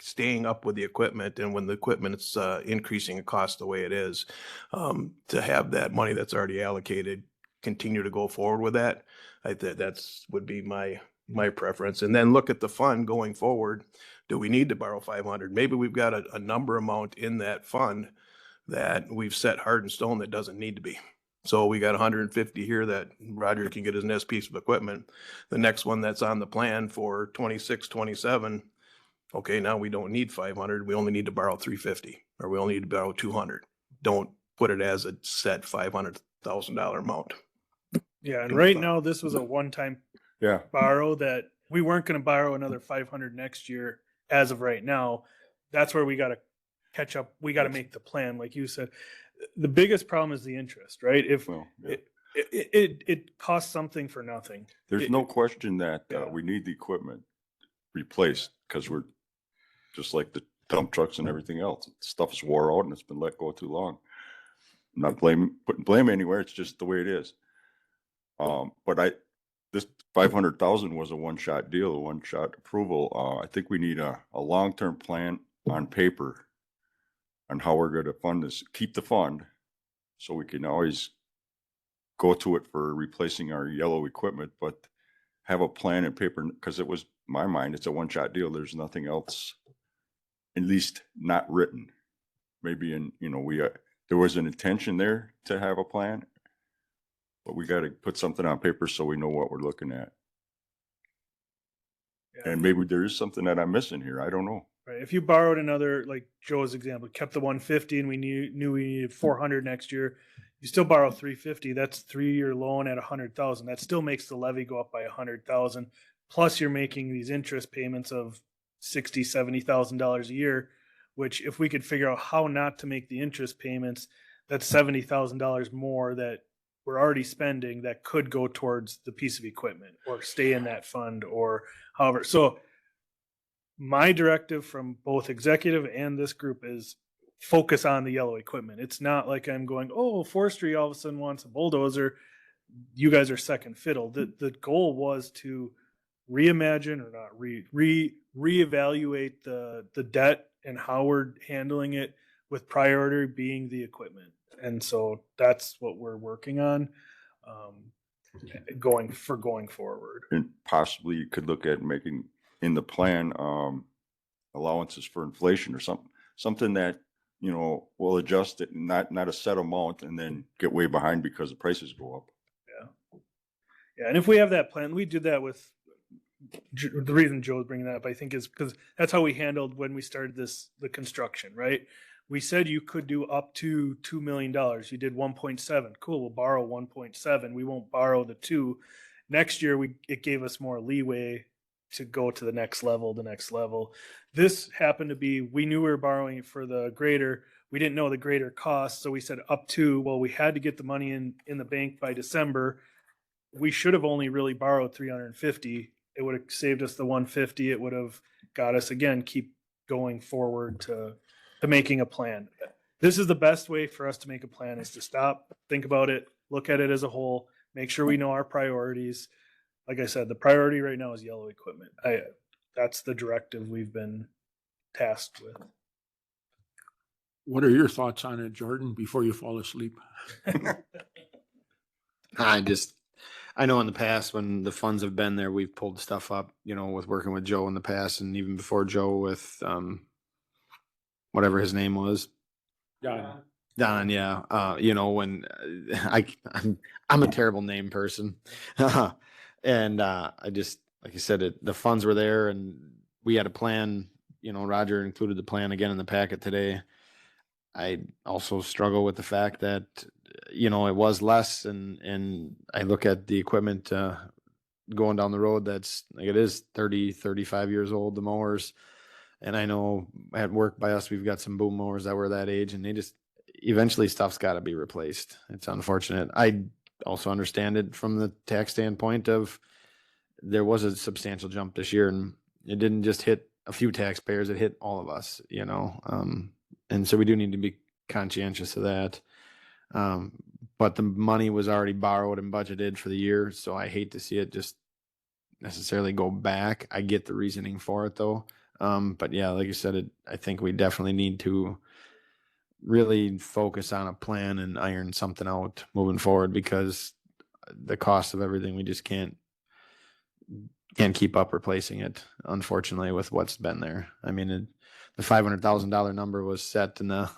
staying up with the equipment, and when the equipment is increasing in cost the way it is, to have that money that's already allocated continue to go forward with that, that's would be my preference. And then look at the fund going forward. Do we need to borrow 500? Maybe we've got a number amount in that fund that we've set hard in stone that doesn't need to be. So we got 150 here that Roger can get his next piece of equipment. The next one that's on the plan for 26, 27. Okay, now we don't need 500. We only need to borrow 350, or we only need to borrow 200. Don't put it as a set $500,000 amount. Yeah, and right now this was a one-time Yeah. borrow that we weren't going to borrow another 500 next year. As of right now, that's where we got to catch up. We got to make the plan, like you said. The biggest problem is the interest, right? If Well, yeah. it costs something for nothing. There's no question that Yeah. we need the equipment replaced, because we're just like the dump trucks and everything else. Stuff is wore out and it's been let go too long. I'm not putting blame anywhere. It's just the way it is. But this 500,000 was a one-shot deal, a one-shot approval. I think we need a long-term plan on paper on how we're going to fund this, keep the fund, so we can always go to it for replacing our yellow equipment, but have a plan in paper, because it was, in my mind, it's a one-shot deal. There's nothing else, at least not written. Maybe there was an intention there to have a plan, but we got to put something on paper so we know what we're looking at. Yeah. And maybe there is something that I'm missing here. I don't know. Right. If you borrowed another, like Joe's example, kept the 150 and we knew we needed 400 next year, you still borrow 350. That's 3-year loan at 100,000. That still makes the levy go up by 100,000. Plus you're making these interest payments of $60,000, $70,000 a year, which if we could figure out how not to make the interest payments, that's $70,000 more that we're already spending that could go towards the piece of equipment or stay in that fund or however. So my directive from both executive and this group is focus on the yellow equipment. It's not like I'm going, oh, forestry all of a sudden wants a bulldozer. You guys are second fiddle. The goal was to reimagine, or not reevaluate the debt and how we're handling it, with priority being the equipment. And so that's what we're working on going forward. And possibly you could look at making in the plan allowances for inflation or something that will adjust it, not a set amount and then get way behind because the prices go up. Yeah, and if we have that plan, we did that with the reason Joe's bringing that up, I think, is because that's how we handled when we started the construction, right? we said you could do up to $2 million. You did 1.7. Cool. We'll borrow 1.7. We won't borrow the 2. Next year, it gave us more leeway to go to the next level. This happened to be, we knew we were borrowing for the grader. We didn't know the grader cost. So we said up to, well, we had to get the money in the bank by December. We should have only really borrowed 350. It would have saved us the 150. It would have got us, again, keep going forward to making a plan. This is the best way for us to make a plan, is to stop, think about it, look at it as a whole, make sure we know our priorities. Like I said, the priority right now is yellow equipment. That's the directive we've been tasked with. What are your thoughts on it, Jordan, before you fall asleep? I know in the past when the funds have been there, we've pulled stuff up, with working with Joe in the past, and even before Joe with, whatever his name was. Don, yeah. When I'm a terrible name person. And I just, like you said, the funds were there and we had a plan. Roger included the plan again in the packet today. I also struggle with the fact that, it was less, and I look at the equipment going down the road that's like, it is 30, 35 years old, the mowers. And I know at work by us, we've got some boom mowers that were that age, and they just, eventually stuff's got to be replaced. It's unfortunate. I also understand it from the tax standpoint of, there was a substantial jump this year, and it didn't just hit a few taxpayers, it hit all of us, and so we do need to be conscientious of that. But the money was already borrowed and budgeted for the year, so I hate to see it just necessarily go back. I get the reasoning for it though. But yeah, like you said, I think we definitely need to really focus on a plan and iron something out moving forward, because the cost of everything, we just can't keep up replacing it, unfortunately, with what's been there. I mean, the $500,000 number was set in the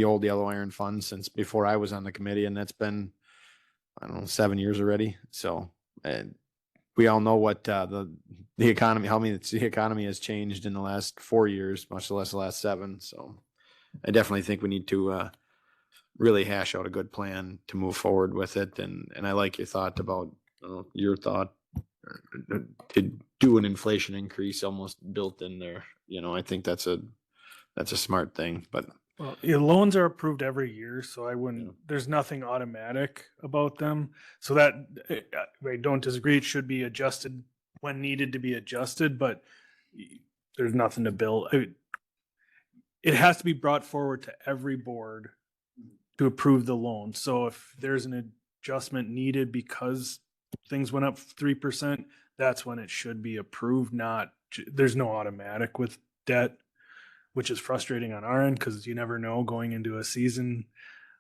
old yellow iron fund since before I was on the committee, and that's been, I don't know, 7 years already. So we all know what the economy, how many the economy has changed in the last 4 years, much less the last 7. So I definitely think we need to really hash out a good plan to move forward with it. And I like your thought about your thought to do an inflation increase almost built in there. I think that's a smart thing. But well, loans are approved every year, so I wouldn't. There's nothing automatic about them. So that I don't disagree. It should be adjusted when needed to be adjusted, but there's nothing to build. It has to be brought forward to every board to approve the loan. So if there's an adjustment needed because things went up 3%, that's when it should be approved. There's no automatic with debt, which is frustrating on our end because you never know going into a season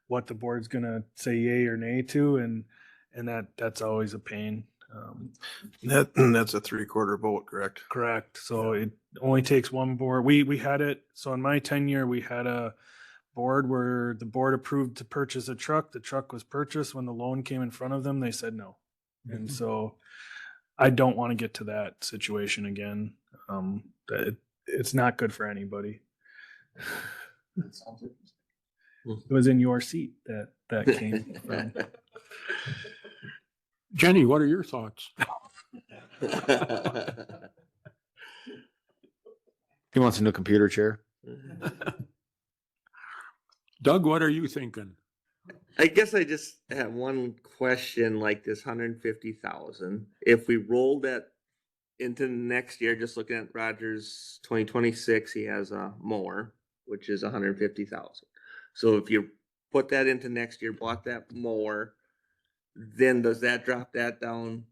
what the board's gonna say yay or nay to, and that's always a pain. That's a 3/4 vote, correct? Correct. So it only takes one board. We had it. So in my tenure, we had a board where the board approved to purchase a truck. The truck was purchased. When the loan came in front of them, they said no. And so I don't want to get to that situation again. It's not good for anybody. It was in your seat that came from. Jenny, what are your thoughts? He wants a new computer chair. Doug, what are you thinking? I guess I just have one question, like this 150,000. If we rolled that into next year, just looking at Rogers 2026, he has a mower, which is 150,000. So if you put that into next year, bought that mower, then does that drop that down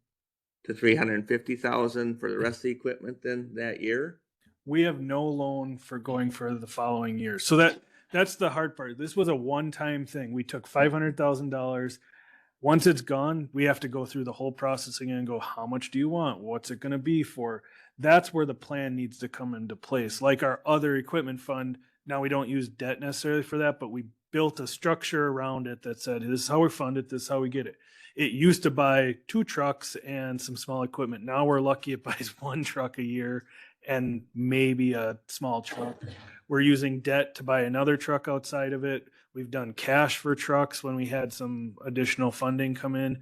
to 350,000 for the rest of the equipment then that year? We have no loan for going for the following year. So that's the hard part. This was a one-time thing. We took $500,000. Once it's gone, we have to go through the whole process again and go, how much do you want? What's it going to be for? That's where the plan needs to come into place. Like our other equipment fund, now we don't use debt necessarily for that, but we built a structure around it that said, this is how we fund it, this is how we get it. It used to buy 2 trucks and some small equipment. Now we're lucky it buys 1 truck a year and maybe a small truck. We're using debt to buy another truck outside of it. We've done cash for trucks when we had some additional funding come in.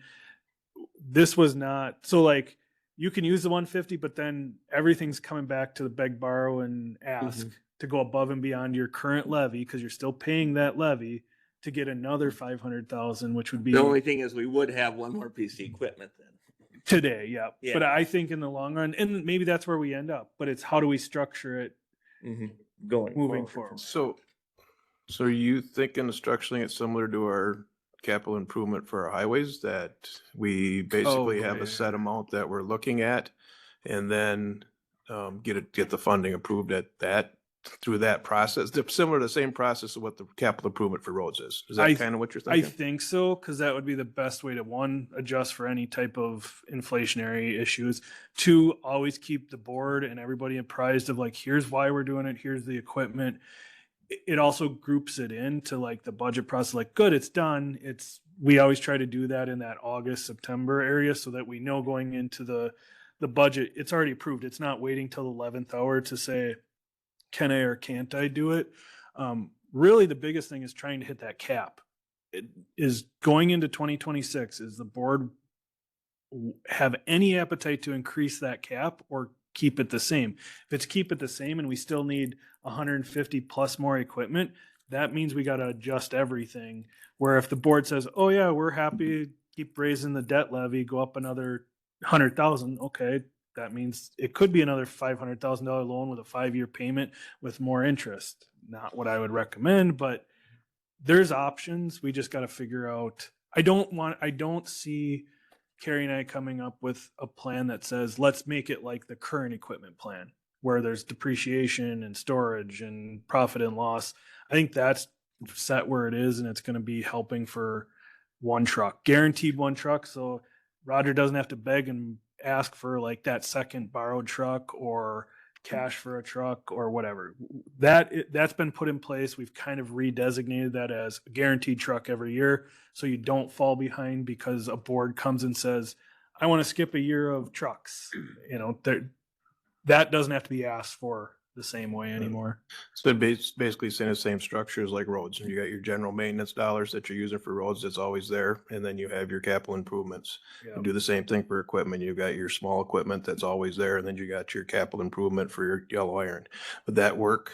This was not, so like, you can use the 150, but then everything's coming back to the beg, borrow, and ask to go above and beyond your current levy, because you're still paying that levy to get another 500,000, which would be The only thing is we would have one more piece of equipment then. today. Yeah. Yeah. But I think in the long run, and maybe that's where we end up, but it's how do we structure it Going moving forward? So are you thinking of structuring it similar to our capital improvement for our highways, that we basically have yeah. a set amount that we're looking at, and then get the funding approved at that, through that process? They're similar to the same process of what the capital improvement for roads is. Is that kind of what you're I thinking? think so, because that would be the best way to, one, adjust for any type of inflationary issues. Two, always keep the board and everybody apprised of like, here's why we're doing it, here's the equipment. It also groups it into like the budget process, like, good, it's done. We always try to do that in that August, September area, so that we know going into the budget, it's already approved. It's not waiting till the 11th hour to say, can I or can't I do it? Really, the biggest thing is trying to hit that cap. It is going into 2026. Is the board have any appetite to increase that cap or keep it the same? If it's keep it the same and we still need 150 plus more equipment, that means we got to adjust everything. Where if the board says, oh yeah, we're happy, keep raising the debt levy, go up another 100,000, okay, that means it could be another $500,000 loan with a 5-year payment with more interest. Not what I would recommend, but there's options. We just got to figure out. I don't see Carrie and I coming up with a plan that says, let's make it like the current equipment plan, where there's depreciation and storage and profit and loss. I think that's set where it is, and it's going to be helping for one truck, guaranteed one truck. So Roger doesn't have to beg and ask for like that second borrowed truck or cash for a truck or whatever. That's been put in place. We've kind of redesignated that as a guaranteed truck every year, so you don't fall behind because a board comes and says, I want to skip a year of trucks. That doesn't have to be asked for the same way anymore. So basically saying the same structure as like roads. You got your general maintenance dollars that you're using for roads, that's always there. And then you have your capital improvements. Yeah. You do the same thing for equipment. You've got your small equipment that's always there. And then you got your capital improvement for your yellow iron. Would that work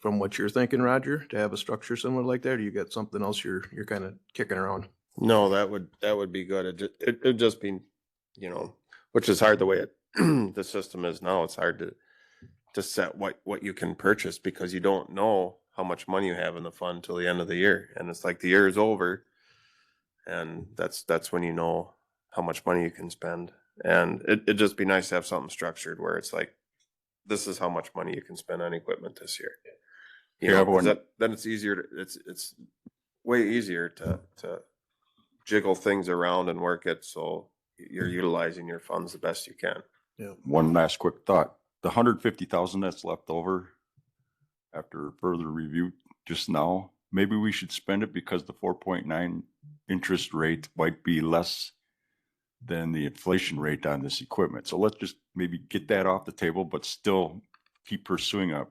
from what you're thinking, Roger, to have a structure similar like that? Or you got something else you're kind of kicking around? No, that would be good. It'd just be, which is hard the way the system is now. It's hard to set what you can purchase, because you don't know how much money you have in the fund till the end of the year. And it's like the year is over, and that's when you know how much money you can spend. And it'd just be nice to have something structured where it's like, this is how much money you can spend on equipment this year. Then it's easier it's way easier to jiggle things around and work it so you're utilizing your funds the best you can. Yeah. One last quick thought. The 150,000 that's left over after further review just now, maybe we should spend it, because the 4.9 interest rate might be less than the inflation rate on this equipment. So let's just maybe get that off the table, but still keep pursuing a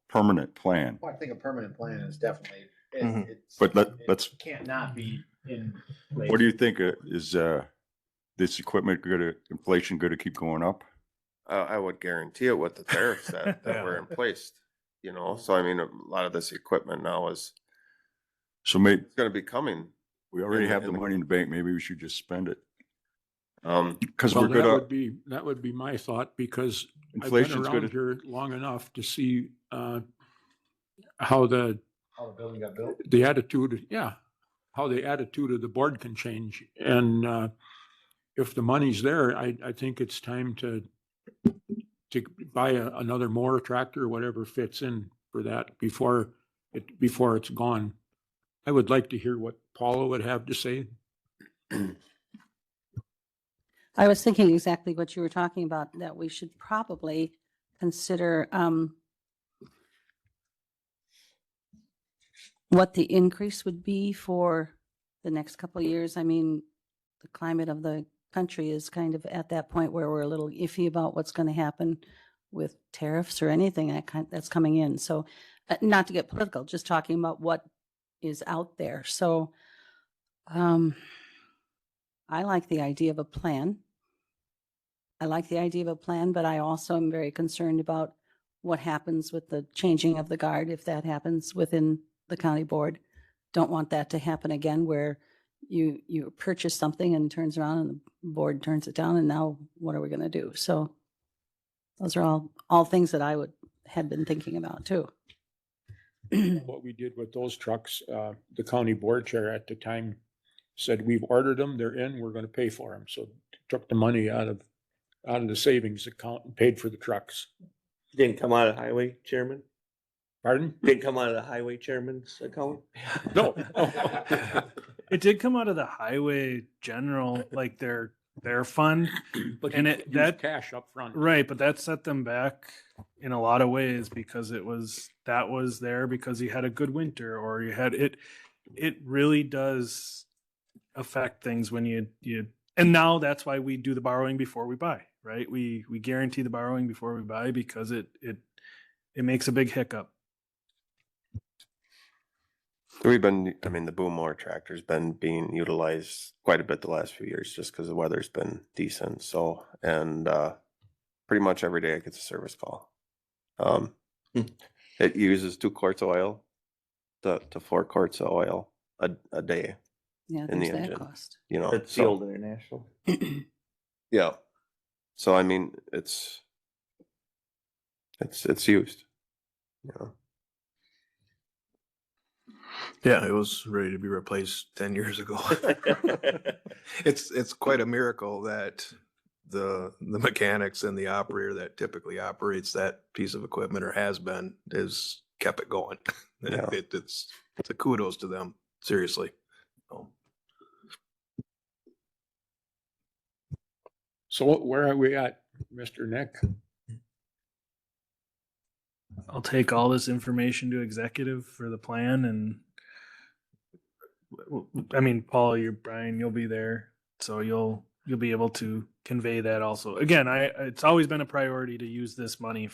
permanent plan. Well, I think a permanent plan is definitely, Mhm. it's. But let's, it can't not be in place. what do you think? Is this equipment inflation going to keep going up? I would guarantee it with the tariffs that were in place, So I mean, a lot of this equipment now it's So going to be coming. we already have the money in the bank. Maybe we should just spend it. Because Well, we're good that would be my thought, because I've been inflation's around good. here long enough to see how How the building got built. the attitude of the board can change. And if the money's there, I think it's time to buy another mower tractor, whatever fits in for that before it's gone. I would like to hear what Paula would have to say. I was thinking exactly what you were talking about, that we should probably consider what the increase would be for the next couple of years. I mean, the climate of the country is kind of at that point where we're a little iffy about what's going to happen with tariffs or anything that's coming in. So not to get political, just talking about what is out there. So I like the idea of a plan. But I also am very concerned about what happens with the changing of the guard, if that happens within the county board. Don't want that to happen again where you purchase something and turns around and the board turns it down, and now what are we gonna do? So those are all things that I had been thinking about too. What we did with those trucks, the county board chair at the time said, we've ordered them, they're in, we're gonna pay for them. So took the money out of the savings account and paid for the trucks. Didn't come out of highway chairman? Pardon? Didn't come out of the highway chairman's account? No. It did come out of the highway general, like their fund. But And and that cash up front. Right, but that set them back in a lot of ways because that was there because you had a good winter or you had it. It really does affect things when you and now that's why we do the borrowing before we buy, right? We guarantee the borrowing before we buy because it makes a big hiccup. We've been, I mean, the boom mower tractor's been being utilized quite a bit the last few years just because the weather's been decent. So, and pretty much every day it gets a service call. It uses 2 quarts of oil to 4 quarts of oil a day. Yeah, In the there's that engine. cost. You know, That's the so, old International. yeah. So I mean, it's used. You know. Yeah, it was ready to be replaced 10 years ago. It's quite a miracle that the mechanics and the operator that typically operates that piece of equipment or has been is kept it going. Yeah. It's a kudos to them, seriously. So where are we at, Mr. Nick? I'll take all this information to executive for the plan and I mean, Paul, Brian, you'll be there. So you'll be able to convey that also. Again, it's always been a priority to use this money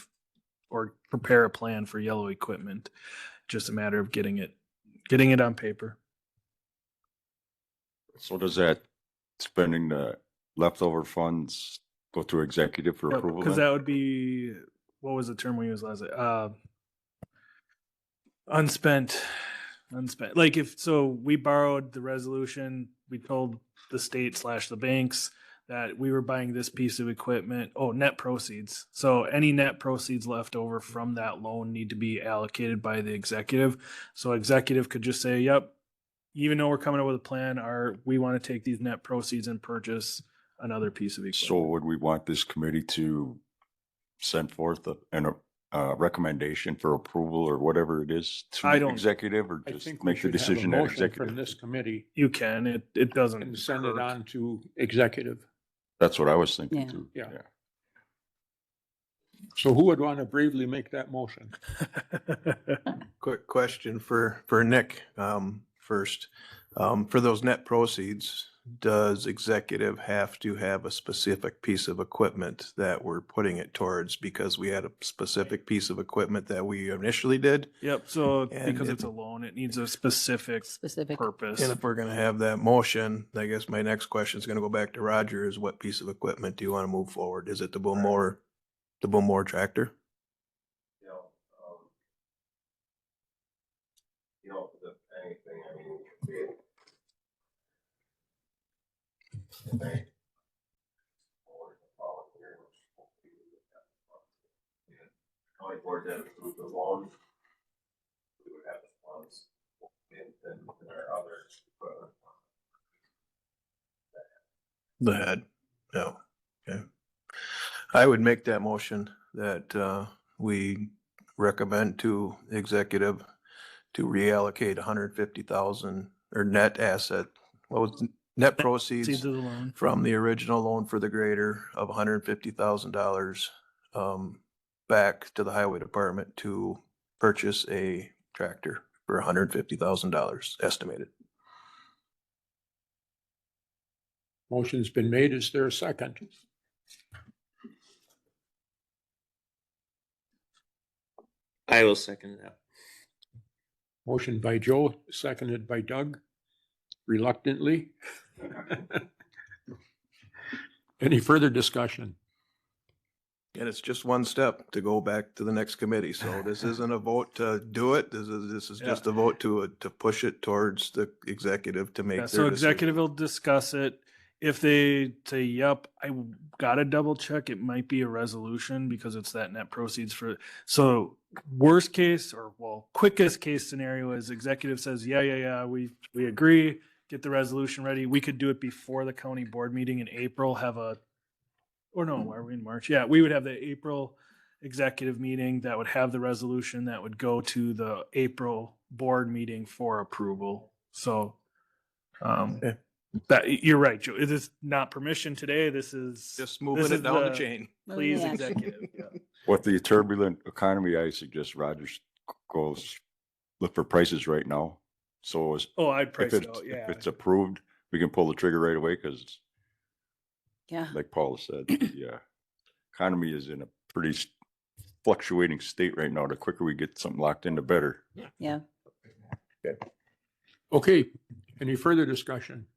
or prepare a plan for yellow equipment. Just a matter of getting it on paper. So does that spending the leftover funds go through executive for approval? Because then? that would be, what was the term we used last? Unspent. Like we borrowed the resolution, we told the state / the banks that we were buying this piece of equipment. Oh, net proceeds. So any net proceeds left over from that loan need to be allocated by the executive. So executive could just say, yep, even though we're coming up with a plan, we want to take these net proceeds and purchase another piece of equipment. So would we want this committee to send forth a recommendation for approval or whatever it is I to don't- executive or I just think we make the should have a decision at motion from executive? this committee You can, it doesn't. and send it hurt. on to executive. That's what I was thinking Yeah. too. Yeah. So who would want to bravely make that motion? Quick question for Nick, first. For those net proceeds, does executive have to have a specific piece of equipment that we're putting it towards? Because we had a specific piece of equipment that we initially did. Yep, so And because it- it's a loan, it needs a specific purpose. And if we're gonna have that motion, I guess my next question is gonna go back to Roger, is what piece of equipment do you wanna move forward? Is it the boom mower tractor? Anything, I mean, county board that approved the loan, we would have the funds in our other equipment. The head, yeah, okay. I would make that motion that we recommend to executive to reallocate 150,000 or net asset, what was net proceeds Proceeds of the loan. from the original loan for the grader of $150,000 back to the highway department to purchase a tractor for $150,000 estimated. Motion's been made. Is there a second? I will second that. Motion by Joe, seconded by Doug, reluctantly. Any further discussion? And it's just one step to go back to the next committee. So this isn't a vote to do it. This is just a vote to push it towards the executive to make Yeah, their so decision. executive will discuss it. If they say, yep, I gotta double check, it might be a resolution because it's that net proceeds for, so worst case or well, quickest case scenario is executive says, yeah, we agree, get the resolution ready. We could do it before the county board meeting in April, or no, are we in March? Yeah, we would have the April executive meeting that would have the resolution that would go to the April board meeting for approval. So, that you're right, Joe. It is not permission today. This is Just moving this it is down the chain. Please, Yeah. executive. Yeah. With the turbulent economy, I suggest Rogers goes look for prices right now. So Oh, I'd if price it's, it out. if Yeah. it's approved, we can pull the trigger right away because Yeah. like Paula said, yeah, economy is in a pretty fluctuating state right now. The quicker we get something locked in, the better. Yeah. Okay, any further discussion?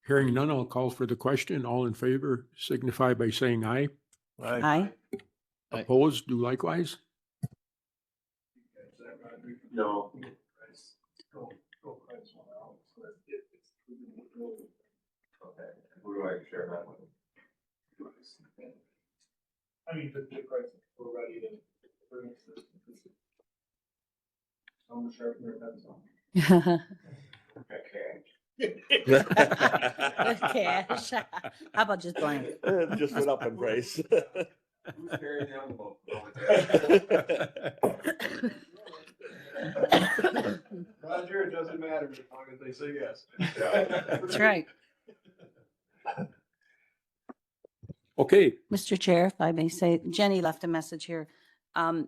Hearing none, I'll call for the question. All in favor signify by saying aye. Aye. Opposed, do likewise. No. Who do I share that with? I mean, the price we're ready to bring it to I'm sure Cash. How about just blank? Just went up in price. Who's carrying the envelope? Roger, it doesn't matter as long as they say yes. That's right. Okay, Mr. Chair, if I may say, Jenny left a message here.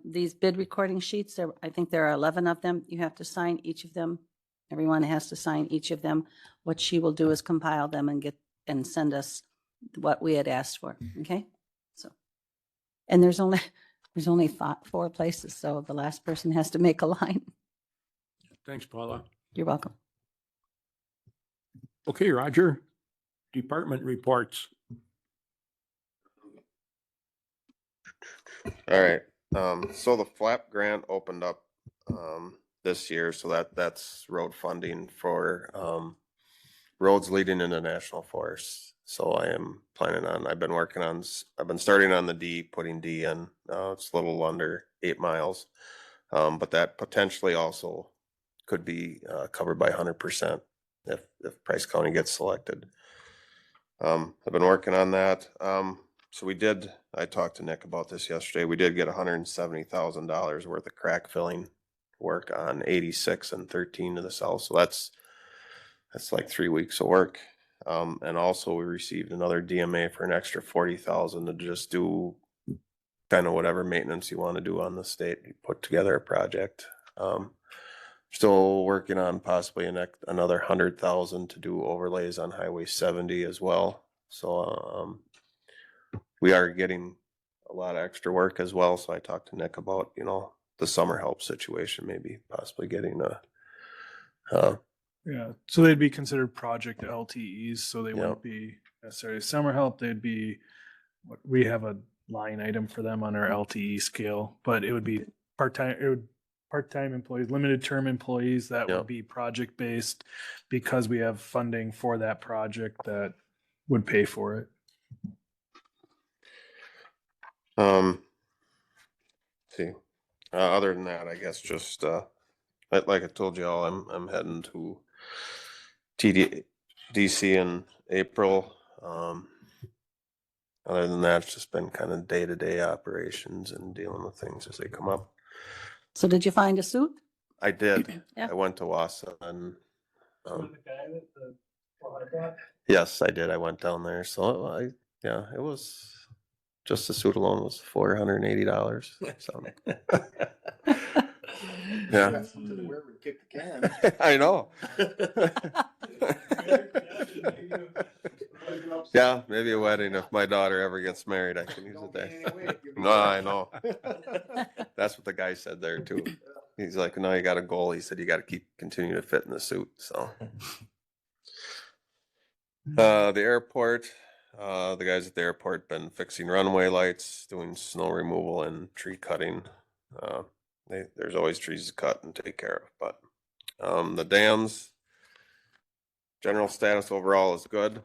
These bid recording sheets, I think there are 11 of them. You have to sign each of them. Everyone has to sign each of them. What she will do is compile them and send us what we had asked for. Okay? So, and there's only 4 places, so the last person has to make a line. thanks, Paula. You're welcome. Okay, Roger, department reports. All right, so the FLAP grant opened up, this year, so that's road funding for, roads leading into national forests. So I am planning on, I've been starting on the D, putting D in, it's a little under 8 miles. But that potentially also could be, covered by 100% if Price County gets selected. I've been working on that. So I talked to Nick about this yesterday. We did get $170,000 worth of crack filling work on 86 and 13 to the south. So that's like 3 weeks of work. And also we received another DMA for an extra 40,000 to just do kind of whatever maintenance you want to do on the state. You put together a project. Still working on possibly another 100,000 to do overlays on Highway 70 as well. So, we are getting a lot of extra work as well. So I talked to Nick about, the summer help situation, maybe possibly getting Yeah, so they'd be considered project LTEs, so they Yep. wouldn't be necessarily summer help. They'd be, we have a line item for them on our LTE scale, but it would be part-time employees, limited term employees that Yep. would be project based because we have funding for that project that would pay for it. see, other than that, I guess just, like I told you all, I'm heading to DC in April. Other than that, it's just been kind of day-to-day operations and dealing with things as they come up. So did you find a suit? I did. Yeah. I went to Wassa and, yes, I did. I went down there. So it was just the suit alone was $480. So yeah, Got something to wear when you kick the can. I know. Yeah, maybe a wedding. If my daughter ever gets married, I can use it there. No, I know. That's what the guy said there too. He's like, no, you got a goal. He said, you got to continue to fit in the suit. So, the airport, the guys at the airport been fixing runway lights, doing snow removal and tree cutting. There's always trees to cut and take care of, but, the dams, general status overall is good.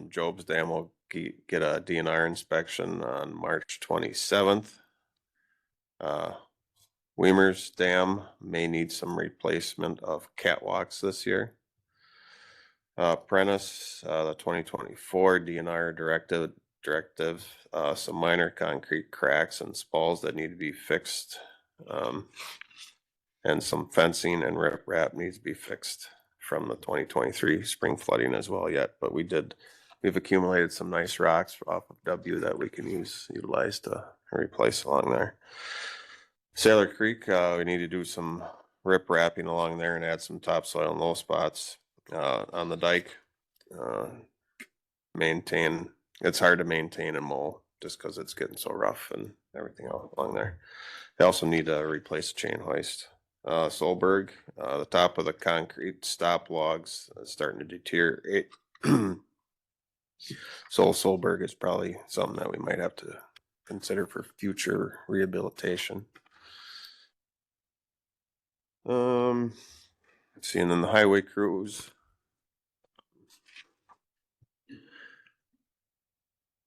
Job's Dam will get a DNR inspection on March 27th. Weimer's Dam may need some replacement of catwalks this year. Prentice, the 2024 DNR directive, some minor concrete cracks and spalls that need to be fixed. And some fencing and riprap needs to be fixed from the 2023 spring flooding as well yet, but we've accumulated some nice rocks off of W that we can utilize to replace along there. Sailor Creek, we need to do some rip wrapping along there and add some topsoil in low spots. On the dike, it's hard to maintain and mow just because it's getting so rough and everything else along there. They also need to replace the chain hoist. Solberg, the top of the concrete stop logs is starting to deteriorate. So Solberg is probably something that we might have to consider for future rehabilitation. Let's see, and then the highway crews.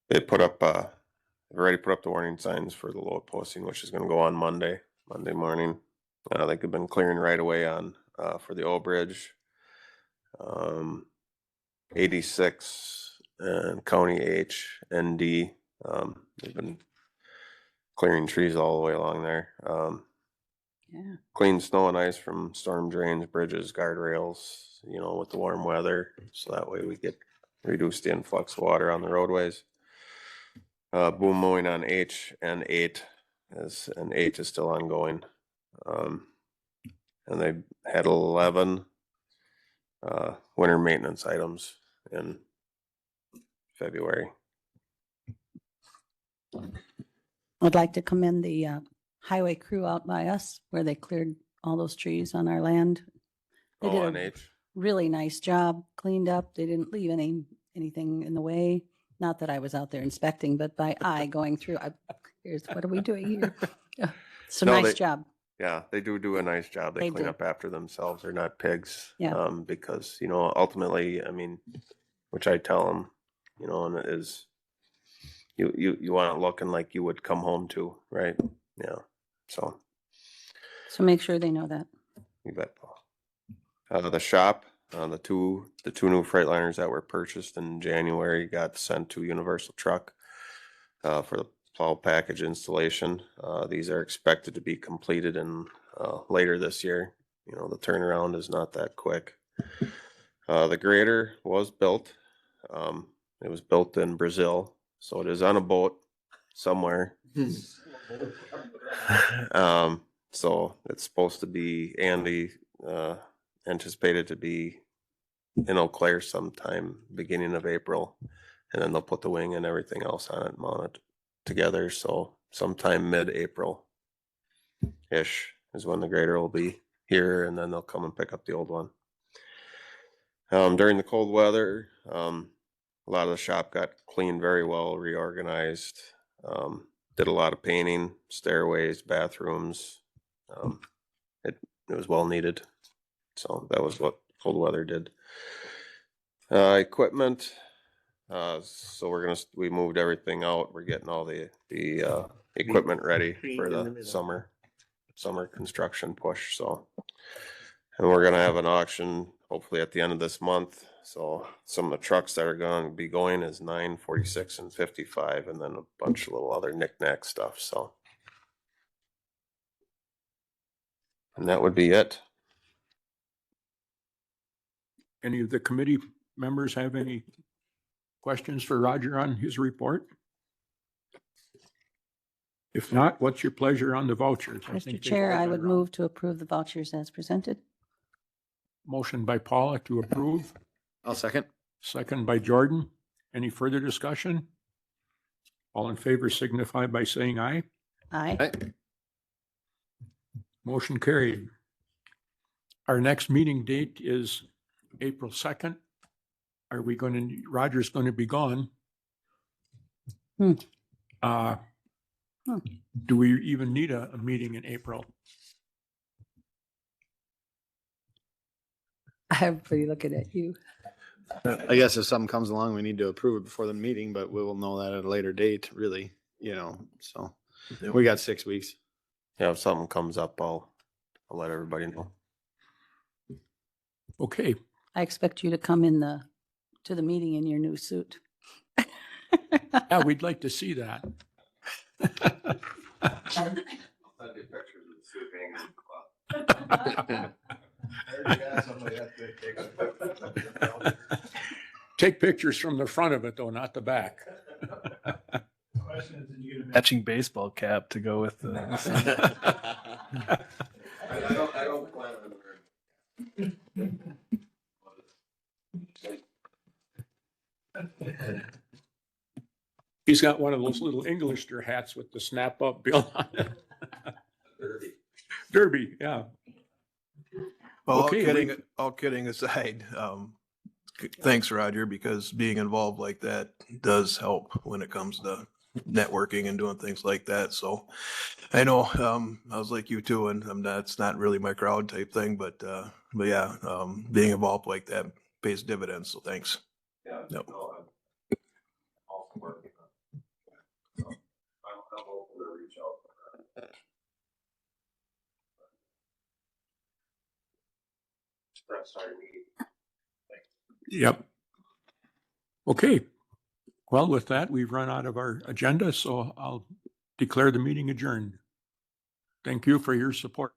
They already put up the warning signs for the load posting, which is gonna go on Monday morning. They could have been clearing right away on, for the old bridge. 86 and County H and D, they've been clearing trees all the way along there. Yeah. Clean snow and ice from storm drains, bridges, guardrails, with the warm weather. So that way we get reduced the influx of water on the roadways. Boom mowing on H and 8 and 8 is still ongoing. And they had 11 winter maintenance items in February. I'd like to commend the highway crew out by us where they cleared all those trees on our land. They did On a H. really nice job, cleaned up. They didn't leave anything in the way. Not that I was out there inspecting, but by eye going through, what are we doing here? It's a No, nice job. Yeah, they do a nice job. They They clean do. up after themselves. They're not pigs. Yeah. Because, ultimately, which I tell them, and it is, you want it looking like you would come home to, right? Yeah. So So make sure they know that. you bet. The shop, the two new Freightliners that were purchased in January got sent to Universal Truck, for the plow package installation. These are expected to be completed in later this year. The turnaround is not that quick. The grader was built. It was built in Brazil, so it is on a boat somewhere. So it's supposed to be anticipated to be in Eau Claire sometime beginning of April, and then they'll put the wing and everything else on it, mount it together. So sometime mid-April ish is when the grader will be here, and then they'll come and pick up the old one. During the cold weather, a lot of the shop got cleaned very well, reorganized, did a lot of painting, stairways, bathrooms. It was well needed. So that was what cold weather did. Equipment. So we moved everything out. We're getting all the equipment ready for the summer construction push. So, and we're gonna have an auction hopefully at the end of this month. So some of the trucks that are going to be going is 9, 46, and 55, and then a bunch of little other knick-knack stuff. So, and that would be it. Any of the committee members have any questions for Roger on his report? If not, what's your pleasure on the vouchers? I Mr. think they've Chair, all I been would around. move to approve the vouchers as presented. Motion by Paula to approve, I'll second. second by Jordan. Any further discussion? All in favor signify by saying aye. Aye. Motion carried. Our next meeting date is April 2nd. Are we going to, Roger's going to be gone. Hmm. Do we even need a meeting in April? Everybody looking at you. I guess if something comes along, we need to approve it before the meeting, but we will know that at a later date, really, so we got 6 weeks. Yeah, if something comes up, I'll let everybody know. Okay, I expect you to come to the meeting in your new suit. yeah, we'd like to see that. Take pictures from the front of it though, not the back. Matching baseball cap to go with the. I don't plan on He's got one of those little Englisher hats with the snap up bill on it. Derby, yeah. Well, Okay, all kidding aside, thanks, Roger, because being involved like that does help when it comes to networking and doing things like that. So I know, I was like you too, and it's not really my crowd type thing, but yeah, being involved like that pays dividends. So thanks. Yeah. Yep. No, I'm also working on it. So I'm hopeful to reach out. That's our meeting. Yep. Okay. Well, with that, we've run out of our agenda, so I'll declare the meeting adjourned. Thank you for your support.